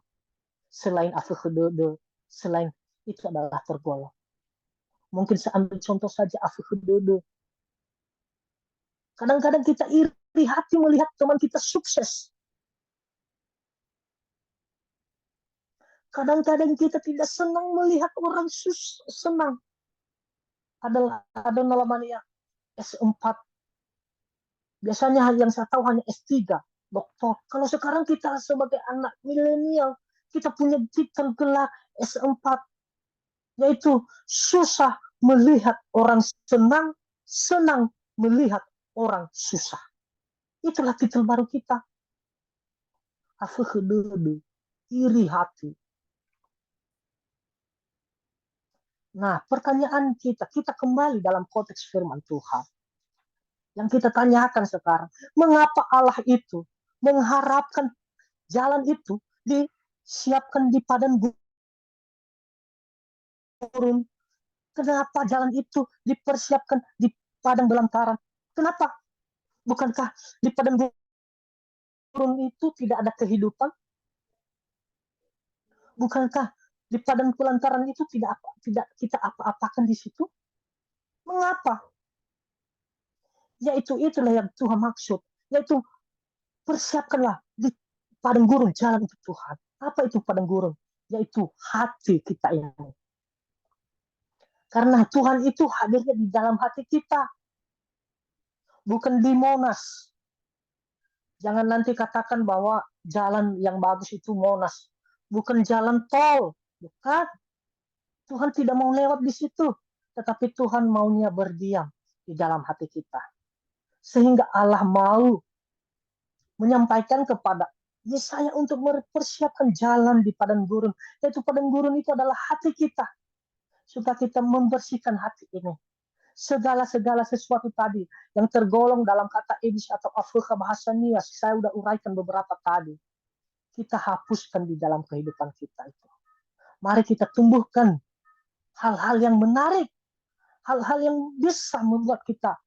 selain afkhudode, selain itu adalah tergolong. Mungkin saya ambil contoh saja afkhudode. Kadang-kadang kita iri hati melihat teman kita sukses. Kadang-kadang kita tidak senang melihat orang senang. Ada namanya S4. Biasanya yang saya tahu hanya S3, doktor. Kalau sekarang kita sebagai anak milenial, kita punya titel gelar S4, yaitu susah melihat orang senang, senang melihat orang susah. Itulah titel baru kita. Iri hati. Nah, pertanyaan kita kembali dalam konteks firman Tuhan. Yang kita tanyakan sekarang, mengapa Allah itu mengharapkan jalan itu disiapkan di padang gurun? Kenapa jalan itu dipersiapkan di padang belantara? Kenapa? Bukankah di padang gurun itu tidak ada kehidupan? Bukankah di padang pelantaran itu tidak kita apa-apakan di situ? Mengapa? Yaitu itulah yang Tuhan maksud. Yaitu persiapkanlah di padang gurun jalan untuk Tuhan. Apa itu padang gurun? Yaitu hati kita ini. Karena Tuhan itu hadirnya di dalam hati kita. Bukan di Monas. Jangan nanti katakan bahwa jalan yang bagus itu Monas. Bukan jalan tol. Bukan. Tuhan tidak mau lewat di situ. Tetapi Tuhan maunya berdiam di dalam hati kita. Sehingga Allah mau menyampaikan kepada Yesaya untuk mempersiapkan jalan di padang gurun. Yaitu padang gurun itu adalah hati kita. Supaya kita membersihkan hati ini. Segala sesuatu tadi yang tergolong dalam kata iblis atau afukha bahasa nias, saya sudah uraikan beberapa tadi. Kita hapuskan di dalam kehidupan kita itu. Mari kita tumbuhkan hal-hal yang menarik, hal-hal yang bisa membuat kita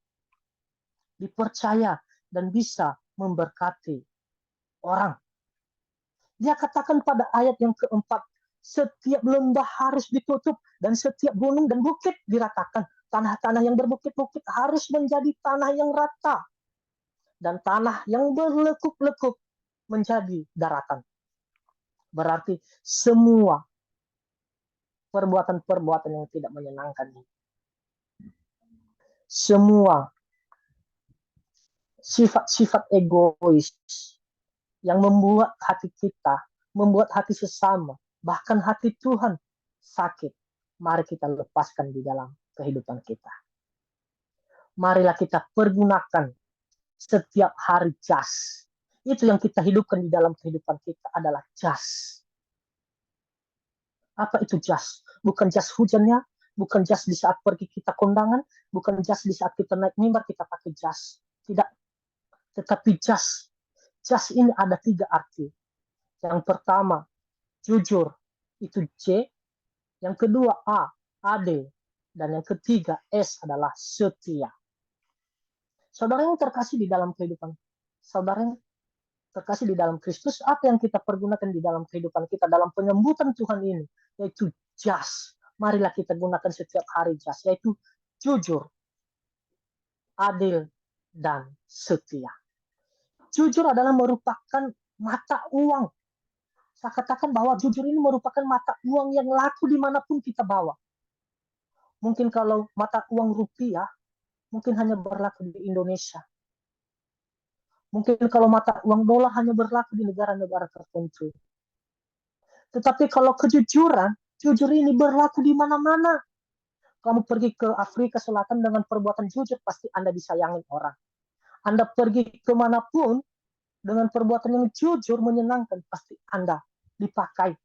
dipercaya dan bisa memberkati orang. Dia katakan pada ayat yang keempat, setiap lembah harus ditutup dan setiap gunung dan bukit diratakan. Tanah-tanah yang berbukit-bukit harus menjadi tanah yang rata dan tanah yang berlekuk-lekuk menjadi daratan. Berarti semua perbuatan-perbuatan yang tidak menyenangkan ini, semua sifat-sifat egois yang membuat hati kita, membuat hati sesama, bahkan hati Tuhan sakit, mari kita lepaskan di dalam kehidupan kita. Marilah kita pergunakan setiap hari jas. Itu yang kita hidupkan di dalam kehidupan kita adalah jas. Apa itu jas? Bukan jas hujannya, bukan jas di saat pergi kita kondangan, bukan jas di saat kita naik mimbar kita pakai jas. Tidak. Tetapi jas. Jas ini ada 3 arti. Yang pertama, jujur, itu J. Yang kedua, A, adil. Dan yang ketiga, S adalah setia. Saudara yang terkasih di dalam kehidupan, saudara yang terkasih di dalam Kristus, apa yang kita pergunakan di dalam kehidupan kita, dalam penyambutan Tuhan ini, yaitu jas. Marilah kita gunakan setiap hari jas, yaitu jujur, adil, dan setia. Jujur adalah merupakan mata uang. Saya katakan bahwa jujur ini merupakan mata uang yang laku dimanapun kita bawa. Mungkin kalau mata uang rupiah, mungkin hanya berlaku di Indonesia. Mungkin kalau mata uang dolar hanya berlaku di negara-negara tertentu. Tetapi kalau kejujuran, jujur ini berlaku di mana-mana. Kamu pergi ke Afrika Selatan dengan perbuatan jujur, pasti Anda disayangi orang. Anda pergi kemanapun dengan perbuatan yang jujur, menyenangkan, pasti Anda dipakai.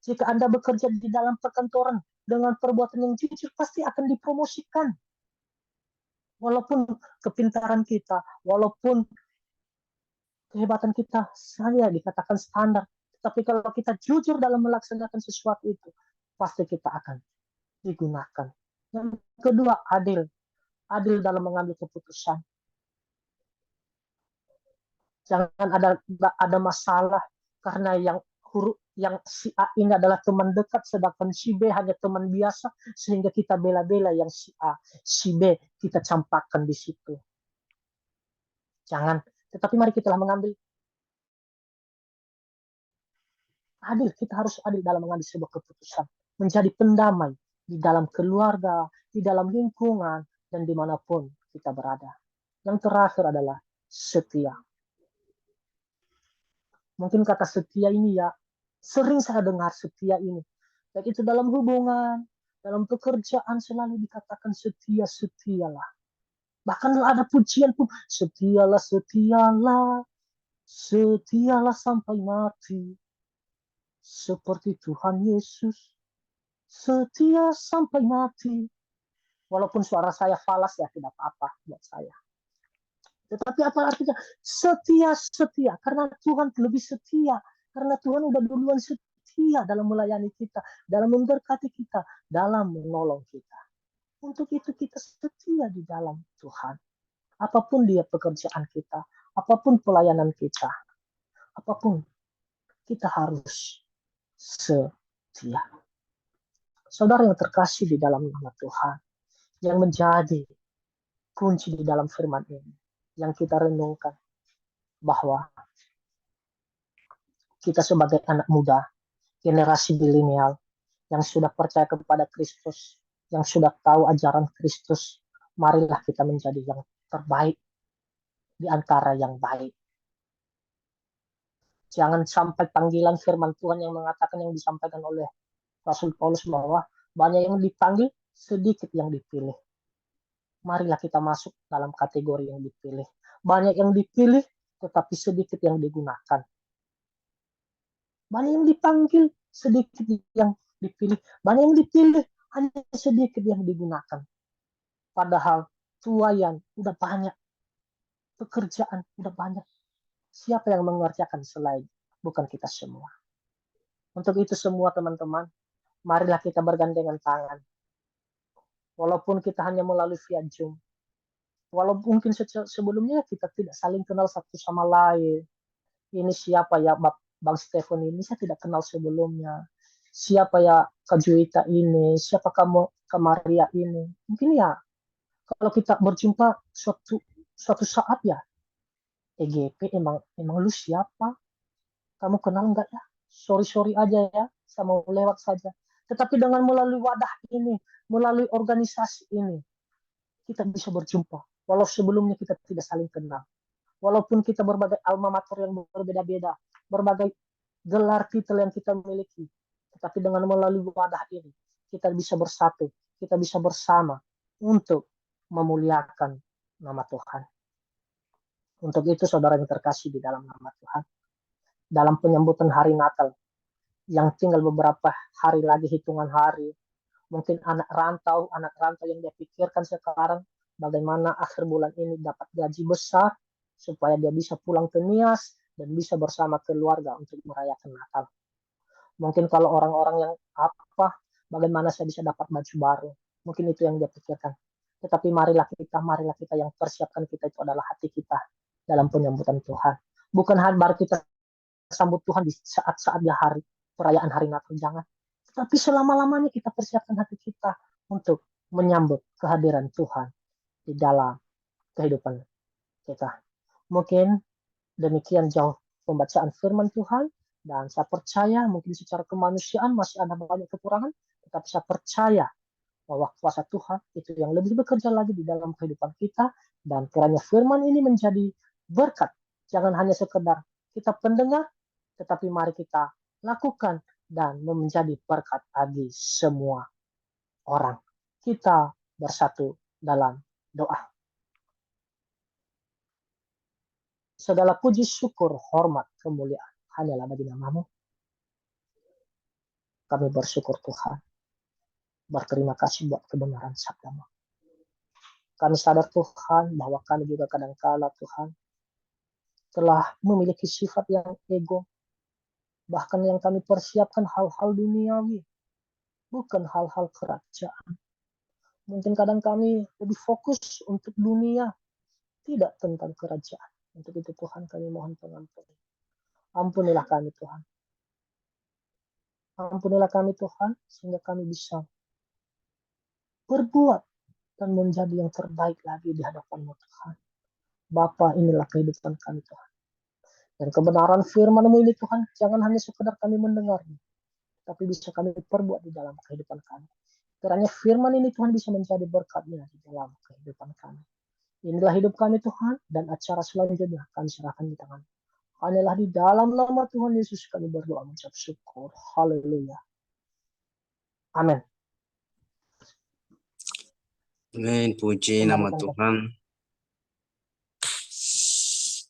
Jika Anda bekerja di dalam perkantoran dengan perbuatan yang jujur, pasti akan dipromosikan. Walaupun kepintaran kita, walaupun kehebatan kita saya dikatakan standar, tapi kalau kita jujur dalam melaksanakan sesuatu itu, pasti kita akan digunakan. Yang kedua, adil. adil dalam mengambil keputusan. Jangan ada masalah karena yang si A ini adalah teman dekat, sedangkan si B hanya teman biasa, sehingga kita bela-bela yang si A, si B kita campakkan di situ. Jangan, tetapi mari kita mengambil adil. Kita harus adil dalam mengambil sebuah keputusan, menjadi pendamai di dalam keluarga, di dalam lingkungan, dan dimanapun kita berada. Yang terakhir adalah setia. Mungkin kata setia ini ya, sering saya dengar setia ini. Baik itu dalam hubungan, dalam pekerjaan selalu dikatakan setia, setialah. Bahkan ada pujian pun, setialah, setialah, setialah sampai mati. Seperti Tuhan Yesus, setia sampai mati. Walaupun suara saya falas ya, tidak apa-apa buat saya. Tetapi apa artinya? Setia. Karena Tuhan lebih setia. Karena Tuhan udah duluan setia dalam melayani kita, dalam memberkati kita, dalam menolong kita. Untuk itu kita setia di dalam Tuhan. Apapun dia pekerjaan kita, apapun pelayanan kita, apapun kita harus setia. Saudara yang terkasih di dalam nama Tuhan, yang menjadi kunci di dalam firman ini, yang kita renungkan, bahwa kita sebagai anak muda, generasi milenial, yang sudah percaya kepada Kristus, yang sudah tahu ajaran Kristus, marilah kita menjadi yang terbaik di antara yang baik. Jangan sampai panggilan firman Tuhan yang mengatakan, yang disampaikan oleh Rasul Paulus, bahwa banyak yang dipanggil, sedikit yang dipilih. Marilah kita masuk dalam kategori yang dipilih. Banyak yang dipilih, tetapi sedikit yang digunakan. Banyak yang dipanggil, sedikit yang dipilih. Banyak yang dipilih, hanya sedikit yang digunakan. Padahal tuayan udah banyak, pekerjaan udah banyak. Siapa yang mengerjakan selain bukan kita semua? Untuk itu semua teman-teman, marilah kita bergandengan tangan. Walaupun kita hanya melalui via Zoom, walaupun mungkin sebelumnya kita tidak saling kenal satu sama lain. Ini siapa ya Bang Stefan ini, saya tidak kenal sebelumnya. Siapa ya Kak Juwita ini, siapa kamu Kak Maria ini. Mungkin ya kalau kita berjumpa suatu saat ya, EGP emang lu siapa? Kamu kenal enggak ya? Sorry aja ya, sama lewat saja. Tetapi dengan melalui wadah ini, melalui organisasi ini, kita bisa berjumpa. Walau sebelumnya kita tidak saling kenal. Walaupun kita berbagai alma mater yang berbeda-beda, berbagai gelar titel yang kita miliki, tetapi dengan melalui wadah ini, kita bisa bersatu, kita bisa bersama untuk memuliakan nama Tuhan. Untuk itu saudara yang terkasih di dalam nama Tuhan, dalam penyambutan hari Natal, yang tinggal beberapa hari lagi, hitungan hari, mungkin anak rantau yang dia pikirkan sekarang, bagaimana akhir bulan ini dapat gaji besar, supaya dia bisa pulang ke Nias, dan bisa bersama keluarga untuk merayakan Natal. Mungkin kalau orang-orang yang bagaimana saya bisa dapat baju baru, mungkin itu yang dia pikirkan. Tetapi marilah kita yang persiapkan kita itu adalah hati kita dalam penyambutan Tuhan. Bukan baru kita sambut Tuhan di saat-saat hari perayaan hari Natal, jangan. Tapi selama-lamanya kita persiapkan hati kita untuk menyambut kehadiran Tuhan di dalam kehidupan kita. Mungkin demikian jauh pembacaan firman Tuhan, dan saya percaya mungkin secara kemanusiaan masih ada banyak kekurangan, tetapi saya percaya bahwa kuasa Tuhan itu yang lebih bekerja lagi di dalam kehidupan kita, dan kiranya firman ini menjadi berkat. Jangan hanya sekedar kita pendengar, tetapi mari kita lakukan dan menjadi berkat bagi semua orang. Kita bersatu dalam doa. Segala puji, syukur, hormat, kemuliaan hanyalah bagi nama-Mu. Kami bersyukur Tuhan. Berterima kasih buat kebenaran sabda-Mu. Kami sadar Tuhan bahwa kami juga kadang-kala Tuhan telah memiliki sifat yang ego. Bahkan yang kami persiapkan hal-hal duniawi, bukan hal-hal kerajaan. Mungkin kadang kami lebih fokus untuk dunia, tidak tentang kerajaan. Untuk itu Tuhan kami mohon pengampunan. Ampunilah kami Tuhan. Ampunilah kami Tuhan, sehingga kami bisa berbuat dan menjadi yang terbaik lagi di hadapan-Mu Tuhan. Bapa, inilah kehidupan kami Tuhan. Dan kebenaran firman-Mu ini Tuhan, jangan hanya sekedar kami mendengarnya, tapi bisa kami perbuat di dalam kehidupan kami. Kiranya firman ini Tuhan bisa menjadi berkat-Nya di dalam kehidupan kami. Inilah hidup kami Tuhan, dan acara selanjutnya kami serahkan di tangan. Hanyalah di dalam nama Tuhan Yesus kami berdoa mengucap syukur. Haleluya. Amin. Amin, puji nama Tuhan.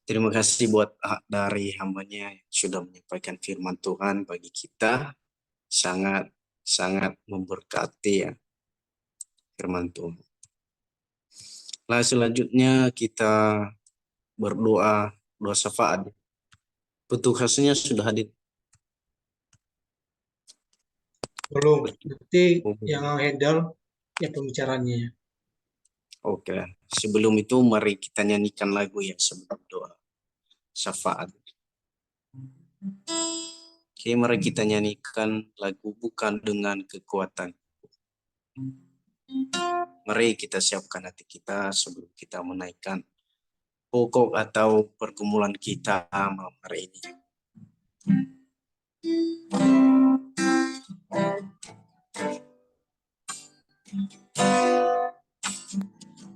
Terima kasih buat dari hambanya yang sudah menyampaikan firman Tuhan bagi kita. Sangat memberkati ya firman Tuhan. Nah, selanjutnya kita berdoa, doa syafaat. Petugasnya sudah hadir. Belum, nanti yang handle ya pembicaranya. Oke, sebelum itu mari kita nyanyikan lagu ya sebelum doa syafaat. Oke, mari kita nyanyikan lagu Bukan Dengan Kekuatan. Mari kita siapkan hati kita sebelum kita menaikkan pokok atau pergumulan kita malam hari ini.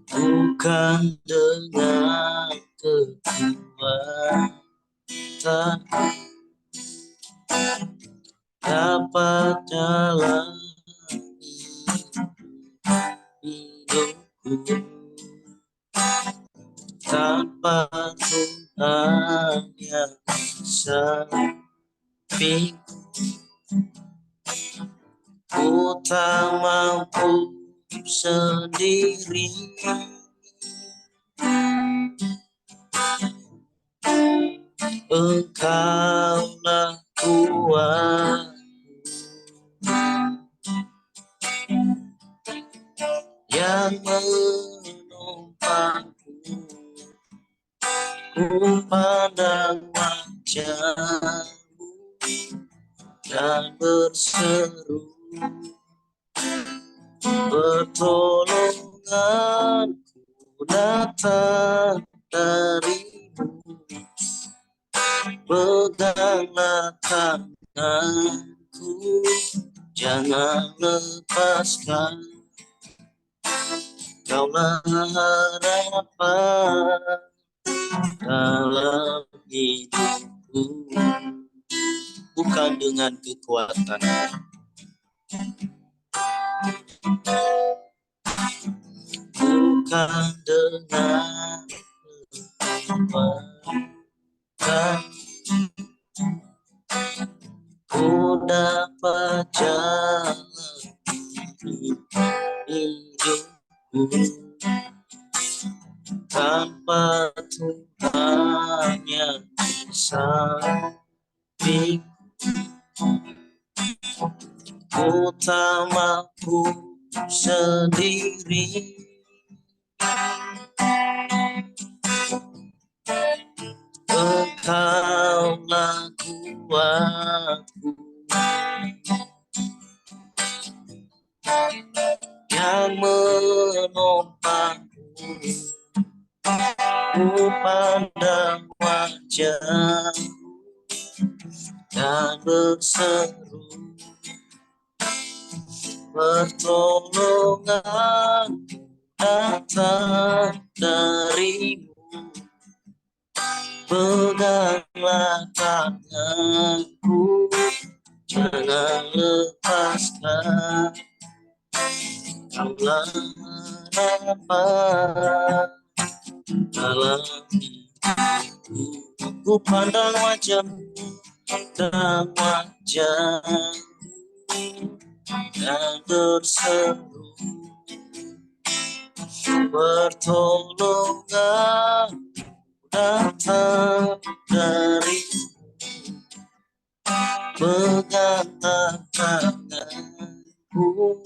Bukan dengan kekuatan dapat jalani hidupku, tanpa Tuhan yang sampingku, ku tak mampu sendiri. Engkaulah kuat yang menopangku, ku pandang wajah-Mu dan berseru, pertolonganku datang dari-Mu. Peganglah tanganku, jangan lepaskan, Kaulah harapan dalam hidupku. Bukan dengan kekuatan, bukan dengan kekuatan, ku dapat jalani hidupku tanpa Tuhan yang sampingku. Ku tak mampu sendiri. Engkaulah kuatku yang menopangku, ku pandang wajah-Mu dan berseru, pertolongan datang dari-Mu. Peganglah tanganku, jangan lepaskan, Kaulah harapan dalam hidupku. Ku pandang wajah-Mu dan wajah-Mu dan berseru, pertolongan datang dari-Mu. Peganglah tanganku,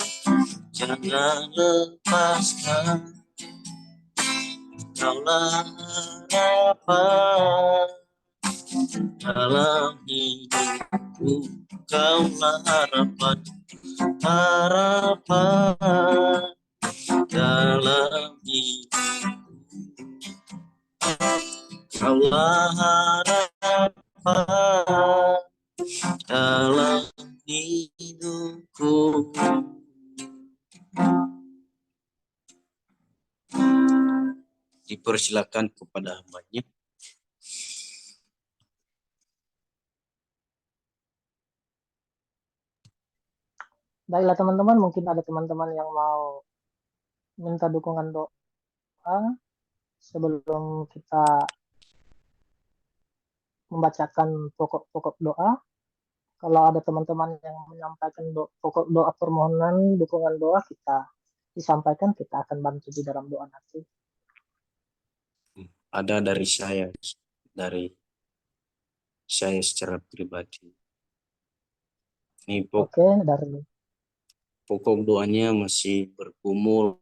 jangan lepaskan, kaulah harapan dalam hidupku, kaulah harapan, harapan dalam hidupku, kaulah harapan dalam hidupku. Dipersilakan kepada hambanya. Baiklah teman-teman, mungkin ada teman-teman yang mau minta dukungan doa sebelum kita membacakan pokok-pokok doa. Kalau ada teman-teman yang menyampaikan pokok doa permohonan dukungan doa, kita disampaikan, kita akan bantu di dalam doa nanti. Ada dari saya secara pribadi. Ini Oke, dari pokok doanya masih bergumul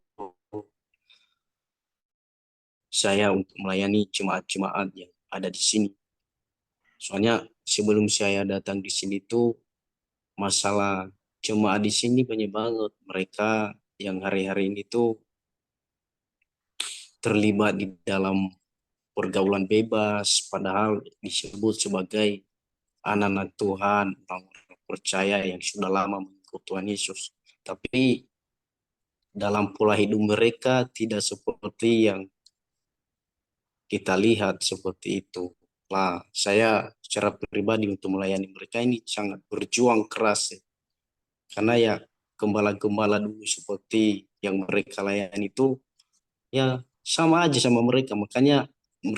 saya untuk melayani jemaat-jemaat yang ada di sini. Soalnya sebelum saya datang di sini tuh masalah jemaat di sini banyak banget. Mereka yang hari-hari ini tuh terlibat di dalam pergaulan bebas, padahal disebut sebagai anak-anak Tuhan, orang percaya yang sudah lama mengikut Tuhan Yesus. Tapi dalam pola hidup mereka tidak seperti yang kita lihat seperti itu. Lah, saya secara pribadi untuk melayani mereka ini sangat berjuang keras ya. Karena ya gembala-gembala dulu seperti yang mereka layani itu ya sama aja sama mereka. Makanya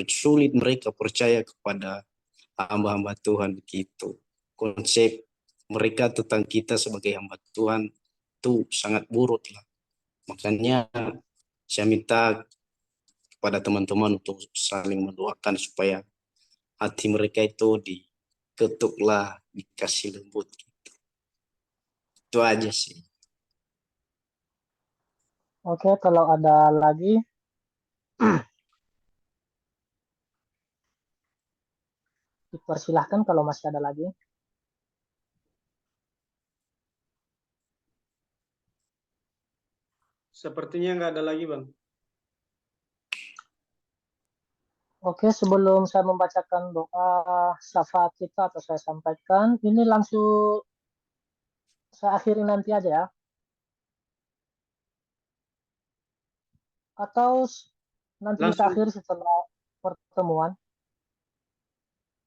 sulit mereka percaya kepada hamba-hamba Tuhan begitu. Konsep mereka tentang kita sebagai hamba Tuhan itu sangat buruk lah. Makanya saya minta kepada teman-teman untuk saling mendoakan supaya hati mereka itu diketuklah, dikasih lembut. Itu aja sih. Oke, kalau ada lagi dipersilahkan kalau masih ada lagi. Sepertinya nggak ada lagi, Bang. Oke, sebelum saya membacakan doa syafaat kita atau saya sampaikan, ini langsung saya akhiri nanti aja ya. Atau nanti kita akhiri setelah pertemuan.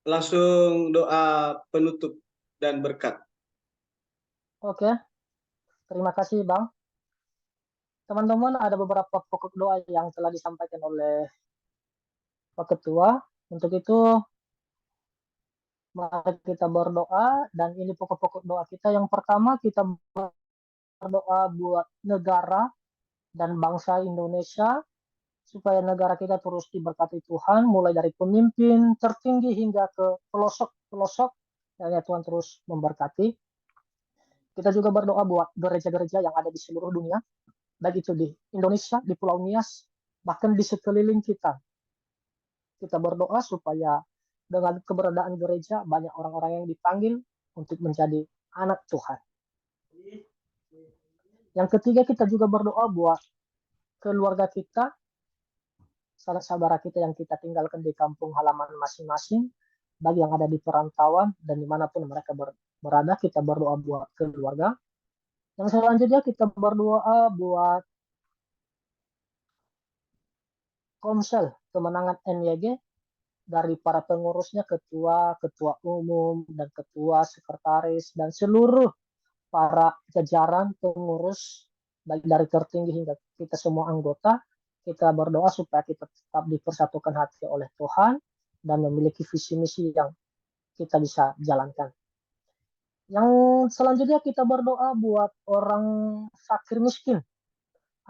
Langsung doa penutup dan berkat. Oke, terima kasih Bang. Teman-teman, ada beberapa pokok doa yang telah disampaikan oleh Pak Ketua. Untuk itu, mari kita berdoa, dan ini pokok-pokok doa kita. Yang pertama, kita berdoa buat negara dan bangsa Indonesia, supaya negara kita terus diberkati Tuhan, mulai dari pemimpin tertinggi hingga ke pelosok-pelosok, dan ya Tuhan terus memberkati. Kita juga berdoa buat gereja-gereja yang ada di seluruh dunia, baik itu di Indonesia, di Pulau Nias, bahkan di sekeliling kita. Kita berdoa supaya dengan keberadaan gereja, banyak orang-orang yang dipanggil untuk menjadi anak Tuhan. Yang ketiga, kita juga berdoa buat keluarga kita, saudara kita yang kita tinggalkan di kampung halaman masing-masing, bagi yang ada di perantauan dan dimanapun mereka berada, kita berdoa buat keluarga. Yang selanjutnya kita berdoa buat Komsel Kemenangan NYG, dari para pengurusnya, ketua umum, dan ketua, sekretaris, dan seluruh para jajaran pengurus, baik dari tertinggi hingga kita semua anggota. Kita berdoa supaya kita tetap dipersatukan hati oleh Tuhan dan memiliki visi misi yang kita bisa jalankan. Yang selanjutnya kita berdoa buat orang fakir miskin,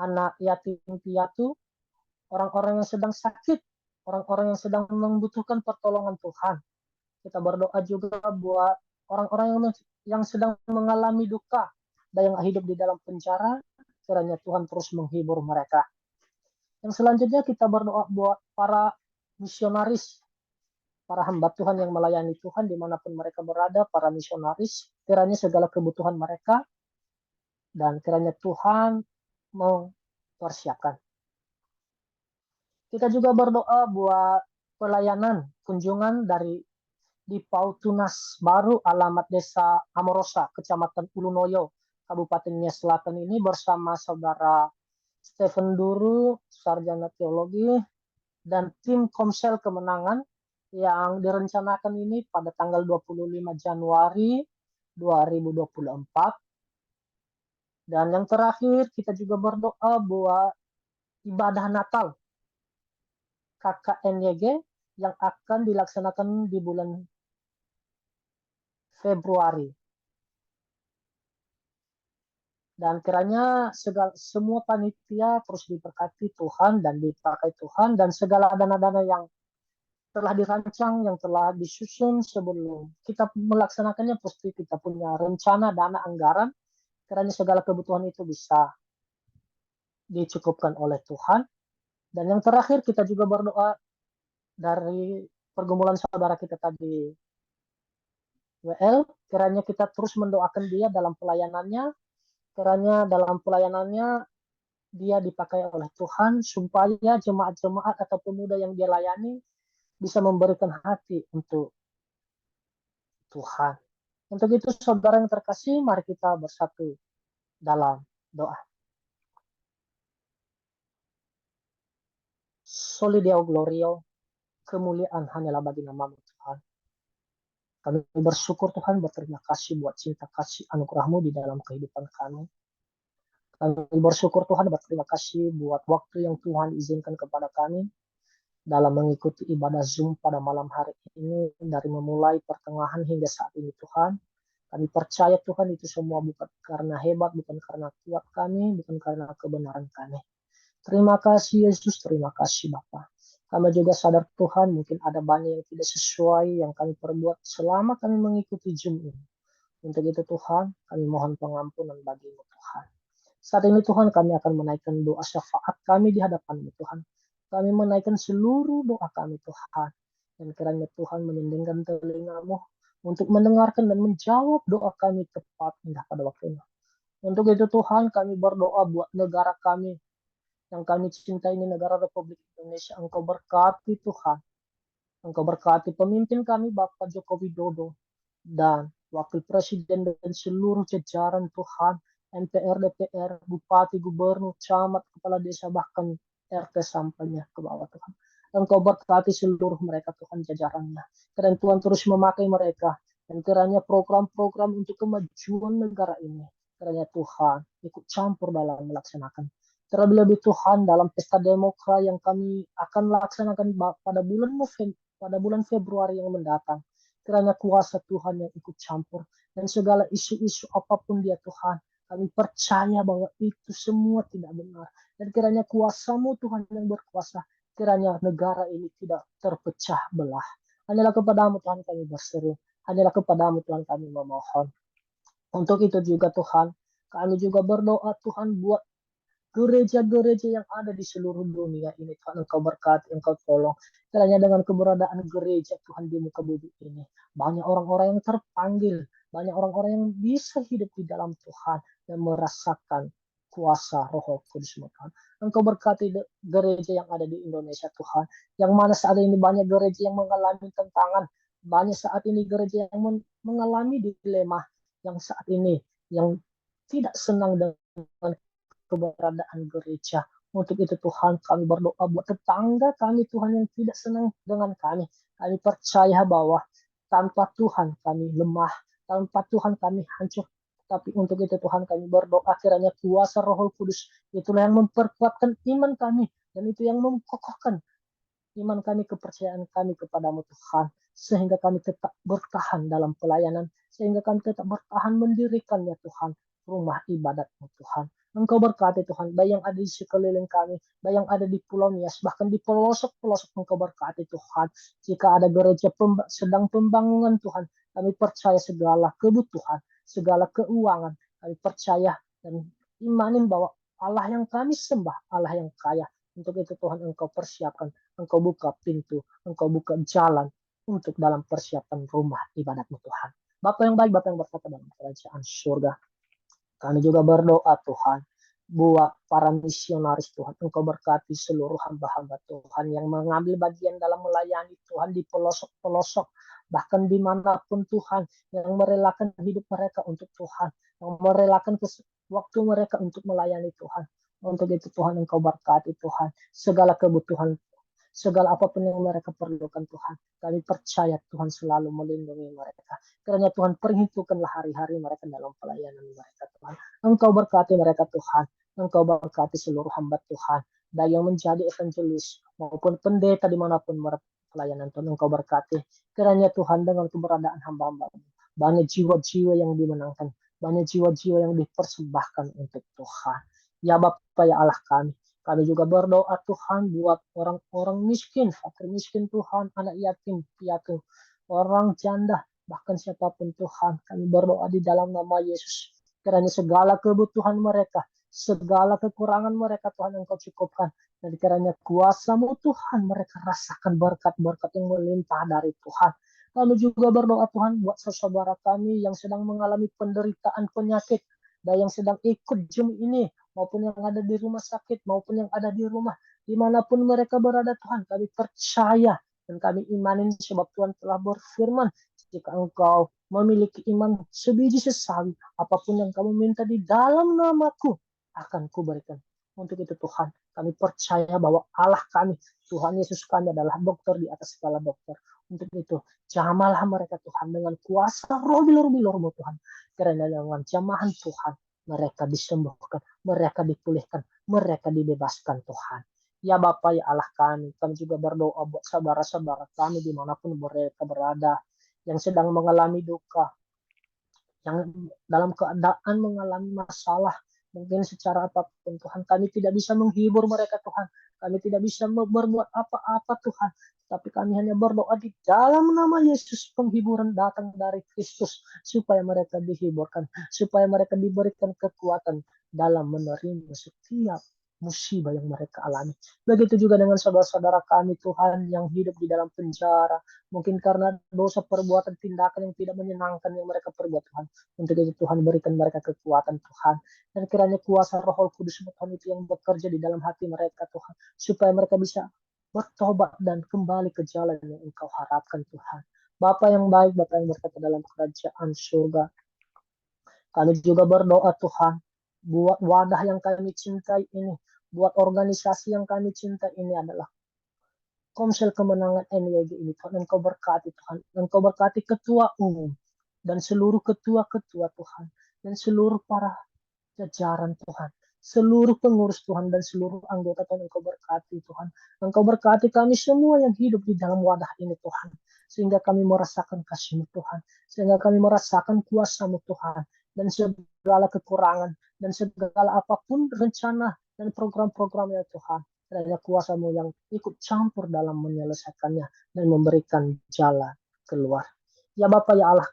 anak yatim piatu, orang-orang yang sedang sakit, orang-orang yang sedang membutuhkan pertolongan Tuhan. Kita berdoa juga buat orang-orang yang sedang mengalami duka dan yang hidup di dalam penjara, kiranya Tuhan terus menghibur mereka. Yang selanjutnya kita berdoa buat para misionaris, para hamba Tuhan yang melayani Tuhan dimanapun mereka berada, para misionaris, kiranya segala kebutuhan mereka dan kiranya Tuhan mempersiapkan. Kita juga berdoa buat pelayanan kunjungan dari di Pautunas Baru, alamat Desa Amorosa, Kecamatan Ulunoyo, Kabupaten Nias Selatan ini bersama Saudara Stephen Duru, Sarjana Teologi, dan tim Komsel Kemenangan yang direncanakan ini pada tanggal 25 Januari 2024. Dan yang terakhir kita juga berdoa buat ibadah Natal KKNYG yang akan dilaksanakan di bulan Februari. Dan kiranya semua panitia terus diberkati Tuhan dan dipakai Tuhan, dan segala dana-dana yang telah dirancang, yang telah disusun sebelum kita melaksanakannya, pasti kita punya rencana dana anggaran, kiranya segala kebutuhan itu bisa dicukupkan oleh Tuhan. Dan yang terakhir kita juga berdoa dari pergumulan saudara kita tadi WL, kiranya kita terus mendoakan dia dalam pelayanannya, kiranya dalam pelayanannya dia dipakai oleh Tuhan supaya jemaat-jemaat atau pemuda yang dia layani bisa memberikan hati untuk Tuhan. Untuk itu saudara yang terkasih, mari kita bersatu dalam doa. Soli Deo Glorio, kemuliaan hanyalah bagi nama-Mu Tuhan. Kami bersyukur Tuhan, berterima kasih buat cinta kasih anugerah-Mu di dalam kehidupan kami. Kami bersyukur Tuhan, berterima kasih buat waktu yang Tuhan izinkan kepada kami dalam mengikuti ibadah Zoom pada malam hari ini, dari memulai pertengahan hingga saat ini Tuhan. Kami percaya Tuhan itu semua bukan karena hebat, bukan karena kuat kami, bukan karena kebenaran kami. Terima kasih Yesus, terima kasih Bapa. Kami juga sadar Tuhan, mungkin ada banyak yang tidak sesuai yang kami perbuat selama kami mengikuti Zoom ini. Untuk itu Tuhan, kami mohon pengampunan bagi-Mu Tuhan. Saat ini Tuhan, kami akan menaikkan doa syafaat kami di hadapan-Mu Tuhan. Kami menaikkan seluruh doa kami Tuhan. Dan kiranya Tuhan menyendingkan telinga-Mu untuk mendengarkan dan menjawab doa kami tepat indah pada waktunya. Untuk itu Tuhan, kami berdoa buat negara kami yang kami cintai ini, negara Republik Indonesia. Engkau berkati Tuhan. Engkau berkati pemimpin kami Bapak Joko Widodo dan Wakil Presiden dan seluruh jajaran Tuhan, MPR, DPR, Bupati, Gubernur, Camat, Kepala Desa, bahkan RT sampainya ke bawah Tuhan. Engkau berkati seluruh mereka Tuhan jajarannya. Kiranya Tuhan terus memakai mereka. Dan kiranya program-program untuk kemajuan negara ini, kiranya Tuhan ikut campur dalam melaksanakan. Terlebih-lebih Tuhan dalam pesta demokrasi yang kami akan laksanakan pada bulan Februari yang mendatang. Kiranya kuasa Tuhan yang ikut campur. Dan segala isu-isu apapun dia Tuhan, kami percaya bahwa itu semua tidak benar. Dan kiranya kuasa-Mu Tuhan yang berkuasa, kiranya negara ini tidak terpecah belah. Hanyalah kepada-Mu Tuhan kami berseru. Hanyalah kepada-Mu Tuhan kami memohon. Untuk itu juga Tuhan, kami juga berdoa Tuhan buat gereja-gereja yang ada di seluruh dunia ini. Tuhan Engkau berkati, Engkau tolong. Kiranya dengan keberadaan gereja Tuhan di muka bumi ini, banyak orang-orang yang terpanggil, banyak orang-orang yang bisa hidup di dalam Tuhan dan merasakan kuasa Roh Kudus Tuhan. Engkau berkati gereja yang ada di Indonesia Tuhan, yang mana saat ini banyak gereja yang mengalami tantangan, banyak saat ini gereja yang mengalami dilema, yang saat ini yang tidak senang dengan keberadaan gereja. Untuk itu Tuhan, kami berdoa buat tetangga kami Tuhan yang tidak senang dengan kami. Kami percaya bahwa tanpa Tuhan kami lemah, tanpa Tuhan kami hancur. Tapi untuk itu Tuhan, kami berdoa kiranya kuasa Roh Kudus itulah yang memperkuatkan iman kami, dan itu yang mengokohkan iman kami, kepercayaan kami kepada-Mu Tuhan, sehingga kami tetap bertahan dalam pelayanan, sehingga kami tetap bertahan mendirikannya Tuhan, rumah ibadat-Mu Tuhan. Engkau berkati Tuhan, baik yang ada di sekeliling kami, baik yang ada di Pulau Nias, bahkan di pelosok-pelosok Engkau berkati Tuhan. Jika ada gereja sedang pembangunan Tuhan, kami percaya segala kebutuhan, segala keuangan, kami percaya dan imanin bahwa Allah yang kami sembah, Allah yang kaya. Untuk itu Tuhan Engkau persiapkan, Engkau buka pintu, Engkau buka jalan untuk dalam persiapan rumah ibadat-Mu Tuhan. Bapa yang baik, Bapa yang berkata dalam kerajaan surga. Kami juga berdoa Tuhan, buat para misionaris Tuhan, Engkau berkati seluruh hamba-hamba Tuhan yang mengambil bagian dalam melayani Tuhan di pelosok-pelosok, bahkan dimanapun Tuhan, yang merelakan hidup mereka untuk Tuhan, yang merelakan waktu mereka untuk melayani Tuhan. Untuk itu Tuhan Engkau berkati Tuhan, segala kebutuhan, segala apapun yang mereka perlukan Tuhan. Kami percaya Tuhan selalu melindungi mereka. Kiranya Tuhan perhitungkanlah hari-hari mereka dalam pelayanan mereka Tuhan. Engkau berkati mereka Tuhan. Engkau berkati seluruh hamba Tuhan. Baik yang menjadi evangelis maupun pendeta dimanapun pelayanan Tuhan. Engkau berkati. Kiranya Tuhan dengan keberadaan hamba-hamba, banyak jiwa-jiwa yang dimenangkan. Banyak jiwa-jiwa yang dipersembahkan untuk Tuhan. Ya Bapa ya Allah kami juga berdoa Tuhan buat orang-orang miskin, fakir miskin Tuhan, anak yatim, piatu, orang janda, bahkan siapapun Tuhan. Kami berdoa di dalam nama Yesus. Kiranya segala kebutuhan mereka, segala kekurangan mereka Tuhan Engkau cukupkan. Dan kiranya kuasa-Mu Tuhan mereka rasakan berkat-berkat yang melimpah dari Tuhan. Kami juga berdoa Tuhan buat saudara kami yang sedang mengalami penderitaan penyakit, dan yang sedang ikut Zoom ini, maupun yang ada di rumah sakit, maupun yang ada di rumah, dimanapun mereka berada Tuhan, kami percaya dan kami imanin sebab Tuhan telah berfirman, jika engkau memiliki iman sebiji sesawi, apapun yang kamu minta di dalam namaku, akan kuberikan. Untuk itu Tuhan, kami percaya bahwa Allah kami, Tuhan Yesus kami adalah dokter di atas segala dokter. Untuk itu, jamalah mereka Tuhan dengan kuasa roh bilur-bilur-Mu Tuhan. Karena dengan jamahan Tuhan, mereka disembuhkan, mereka dipulihkan, mereka dibebaskan Tuhan. Ya Bapa ya Allah kami juga berdoa buat saudara-saudara kami dimanapun mereka berada, yang sedang mengalami duka, yang dalam keadaan mengalami masalah, mungkin secara apapun Tuhan, kami tidak bisa menghibur mereka Tuhan, kami tidak bisa berbuat apa-apa Tuhan, tapi kami hanya berdoa di dalam nama Yesus, penghiburan datang dari Kristus, supaya mereka dihiburkan, supaya mereka diberikan kekuatan dalam menerima setiap musibah yang mereka alami. Begitu juga dengan saudara-saudara kami Tuhan yang hidup di dalam penjara, mungkin karena dosa perbuatan tindakan yang tidak menyenangkan yang mereka perbuat Tuhan. Untuk itu Tuhan berikan mereka kekuatan Tuhan. Dan kiranya kuasa Roh Kudus Tuhan itu yang bekerja di dalam hati mereka Tuhan, supaya mereka bisa bertobat dan kembali ke jalan yang Engkau harapkan Tuhan. Bapa yang baik, Bapa yang berkata dalam kerajaan surga, kami juga berdoa Tuhan, buat wadah yang kami cintai ini, buat organisasi yang kami cintai ini adalah Komsel Kemenangan NYG ini. Tuhan Engkau berkati Tuhan, Engkau berkati ketua umum dan seluruh ketua-ketua Tuhan, dan seluruh para jajaran Tuhan, seluruh pengurus Tuhan, dan seluruh anggota Tuhan Engkau berkati Tuhan. Engkau berkati kami semua yang hidup di dalam wadah ini Tuhan, sehingga kami merasakan kasih-Mu Tuhan, sehingga kami merasakan kuasa-Mu Tuhan, dan segala kekurangan, dan segala apapun rencana dan program-programnya Tuhan, kiranya kuasa-Mu yang ikut campur dalam menyelesaikannya dan memberikan jalan keluar. Ya Bapa ya Allah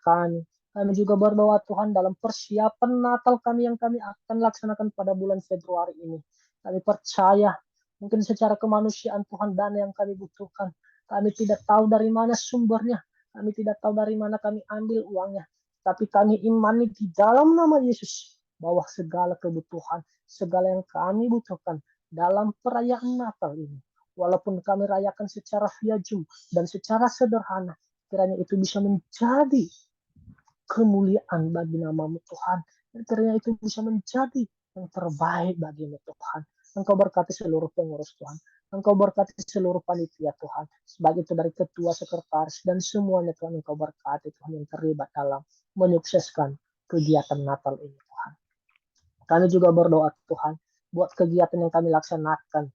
kami juga berdoa Tuhan dalam persiapan Natal kami yang kami akan laksanakan pada bulan Februari ini. Kami percaya mungkin secara kemanusiaan Tuhan dana yang kami butuhkan, kami tidak tahu dari mana sumbernya, kami tidak tahu dari mana kami ambil uangnya, tapi kami imani di dalam nama Yesus bahwa segala kebutuhan, segala yang kami butuhkan dalam perayaan Natal ini, walaupun kami rayakan secara via Zoom dan secara sederhana, kiranya itu bisa menjadi kemuliaan bagi nama-Mu Tuhan, dan kiranya itu bisa menjadi yang terbaik bagi-Mu Tuhan. Engkau berkati seluruh pengurus Tuhan, Engkau berkati seluruh panitia Tuhan, sebagai itu dari ketua, sekretaris, dan semuanya Tuhan Engkau berkati Tuhan yang terlibat dalam menyukseskan kegiatan Natal ini Tuhan. Kami juga berdoa Tuhan buat kegiatan yang kami laksanakan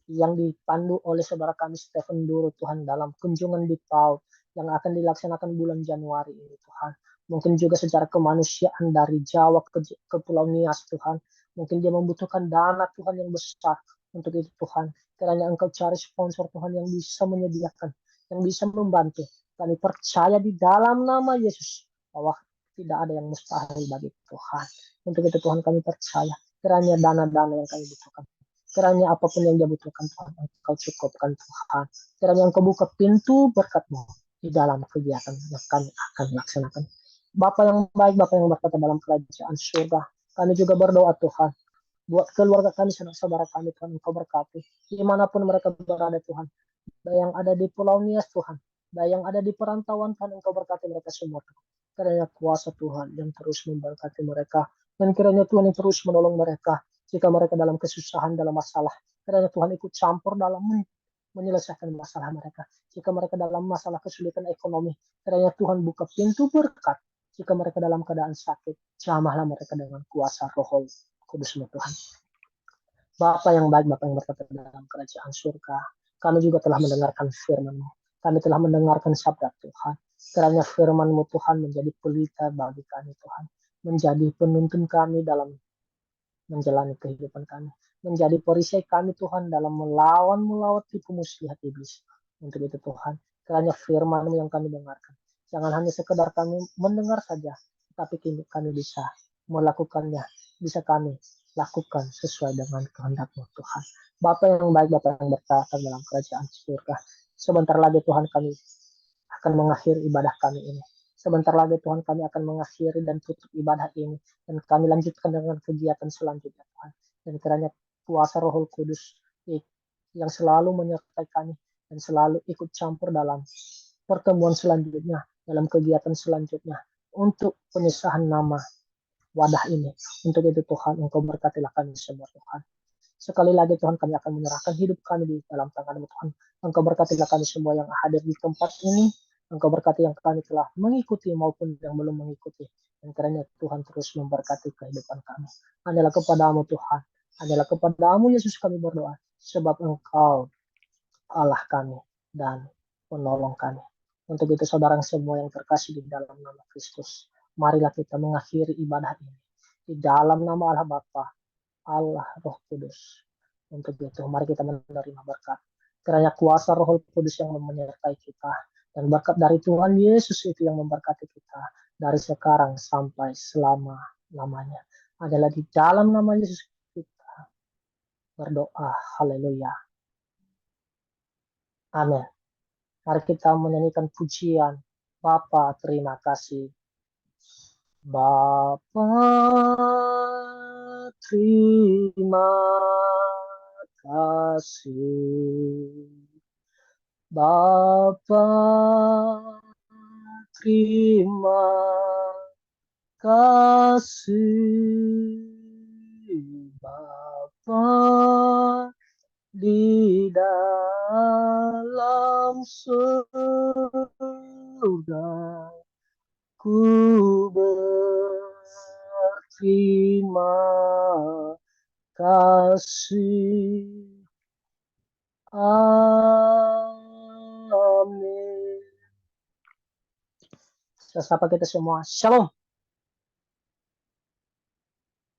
yang dipandu oleh saudara kami Stephen Duru Tuhan dalam kunjungan di PAUD yang akan dilaksanakan bulan Januari ini Tuhan. Mungkin juga secara kemanusiaan dari Jawa ke Pulau Nias Tuhan. Mungkin dia membutuhkan dana Tuhan yang besar untuk itu Tuhan. Kiranya Engkau cari sponsor Tuhan yang bisa menyediakan, yang bisa membantu. Kami percaya di dalam nama Yesus bahwa tidak ada yang mustahil bagi Tuhan. Untuk itu Tuhan kami percaya kiranya dana-dana yang kami butuhkan, kiranya apapun yang dia butuhkan Tuhan, Engkau cukupkan Tuhan. Kiranya Engkau buka pintu berkat-Mu di dalam kegiatan yang kami akan laksanakan. Bapa yang baik, Bapa yang berkata dalam kerajaan surga, kami juga berdoa Tuhan, buat keluarga kami, saudara kami Tuhan, Engkau berkati, dimanapun mereka berada Tuhan, baik yang ada di Pulau Nias Tuhan, baik yang ada di perantauan Tuhan, Engkau berkati mereka semua Tuhan. Kiranya kuasa Tuhan yang terus memberkati mereka, dan kiranya Tuhan yang terus menolong mereka, jika mereka dalam kesusahan, dalam masalah, kiranya Tuhan ikut campur dalam menyelesaikan masalah mereka. Jika mereka dalam masalah kesulitan ekonomi, kiranya Tuhan buka pintu berkat. Jika mereka dalam keadaan sakit, jamahlah mereka dengan kuasa Roh Kudus-Mu Tuhan. Bapa yang baik, Bapa yang berkata dalam kerajaan surga, kami juga telah mendengarkan firman-Mu. Kami telah mendengarkan sabda Tuhan. Kiranya firman-Mu Tuhan menjadi pelita bagi kami Tuhan. Menjadi penuntun kami dalam menjalani kehidupan kami. Menjadi perisai kami Tuhan dalam melawan tipu muslihat iblis. Untuk itu Tuhan, kiranya firman-Mu yang kami dengarkan, jangan hanya sekedar kami mendengar saja, tapi kami bisa melakukannya, bisa kami lakukan sesuai dengan kehendak-Mu Tuhan. Bapa yang baik, Bapa yang berkata dalam kerajaan surga, sebentar lagi Tuhan kami akan mengakhiri ibadah kami ini. Sebentar lagi Tuhan kami akan mengakhiri dan tutup ibadah ini, dan kami lanjutkan dengan kegiatan selanjutnya Tuhan. Dan kiranya kuasa Roh Kudus yang selalu menyertai kami dan selalu ikut campur dalam pertemuan selanjutnya, dalam kegiatan selanjutnya, untuk penyesahan nama wadah ini. Untuk itu Tuhan, Engkau berkatilah kami semua Tuhan. Sekali lagi Tuhan, kami akan menyerahkan hidup kami di dalam tangan-Mu Tuhan. Engkau berkatilah kami semua yang hadir di tempat ini. Engkau berkati yang kami telah mengikuti maupun yang belum mengikuti. Dan kiranya Tuhan terus memberkati kehidupan kami. Hanyalah kepadamu Tuhan. Hanyalah kepadamu Yesus kami berdoa. Sebab Engkau Allah kami dan penolong kami. Untuk itu saudara semua yang terkasih di dalam nama Kristus, marilah kita mengakhiri ibadah ini di dalam nama Allah Bapa, Allah Roh Kudus. Untuk itu mari kita menerima berkat. Kiranya kuasa Roh Kudus yang menyertai kita, dan berkat dari Tuhan Yesus itu yang memberkati kita dari sekarang sampai selama-lamanya. Adalah di dalam nama Yesus kita berdoa. Haleluya. Amin. Mari kita menyanyikan pujian. Bapa, terima kasih. Bapa, terima kasih. Bapa, terima kasih. Bapa, di dalam surga, ku berterima kasih. Amin. Sapa kita semua. Shalom.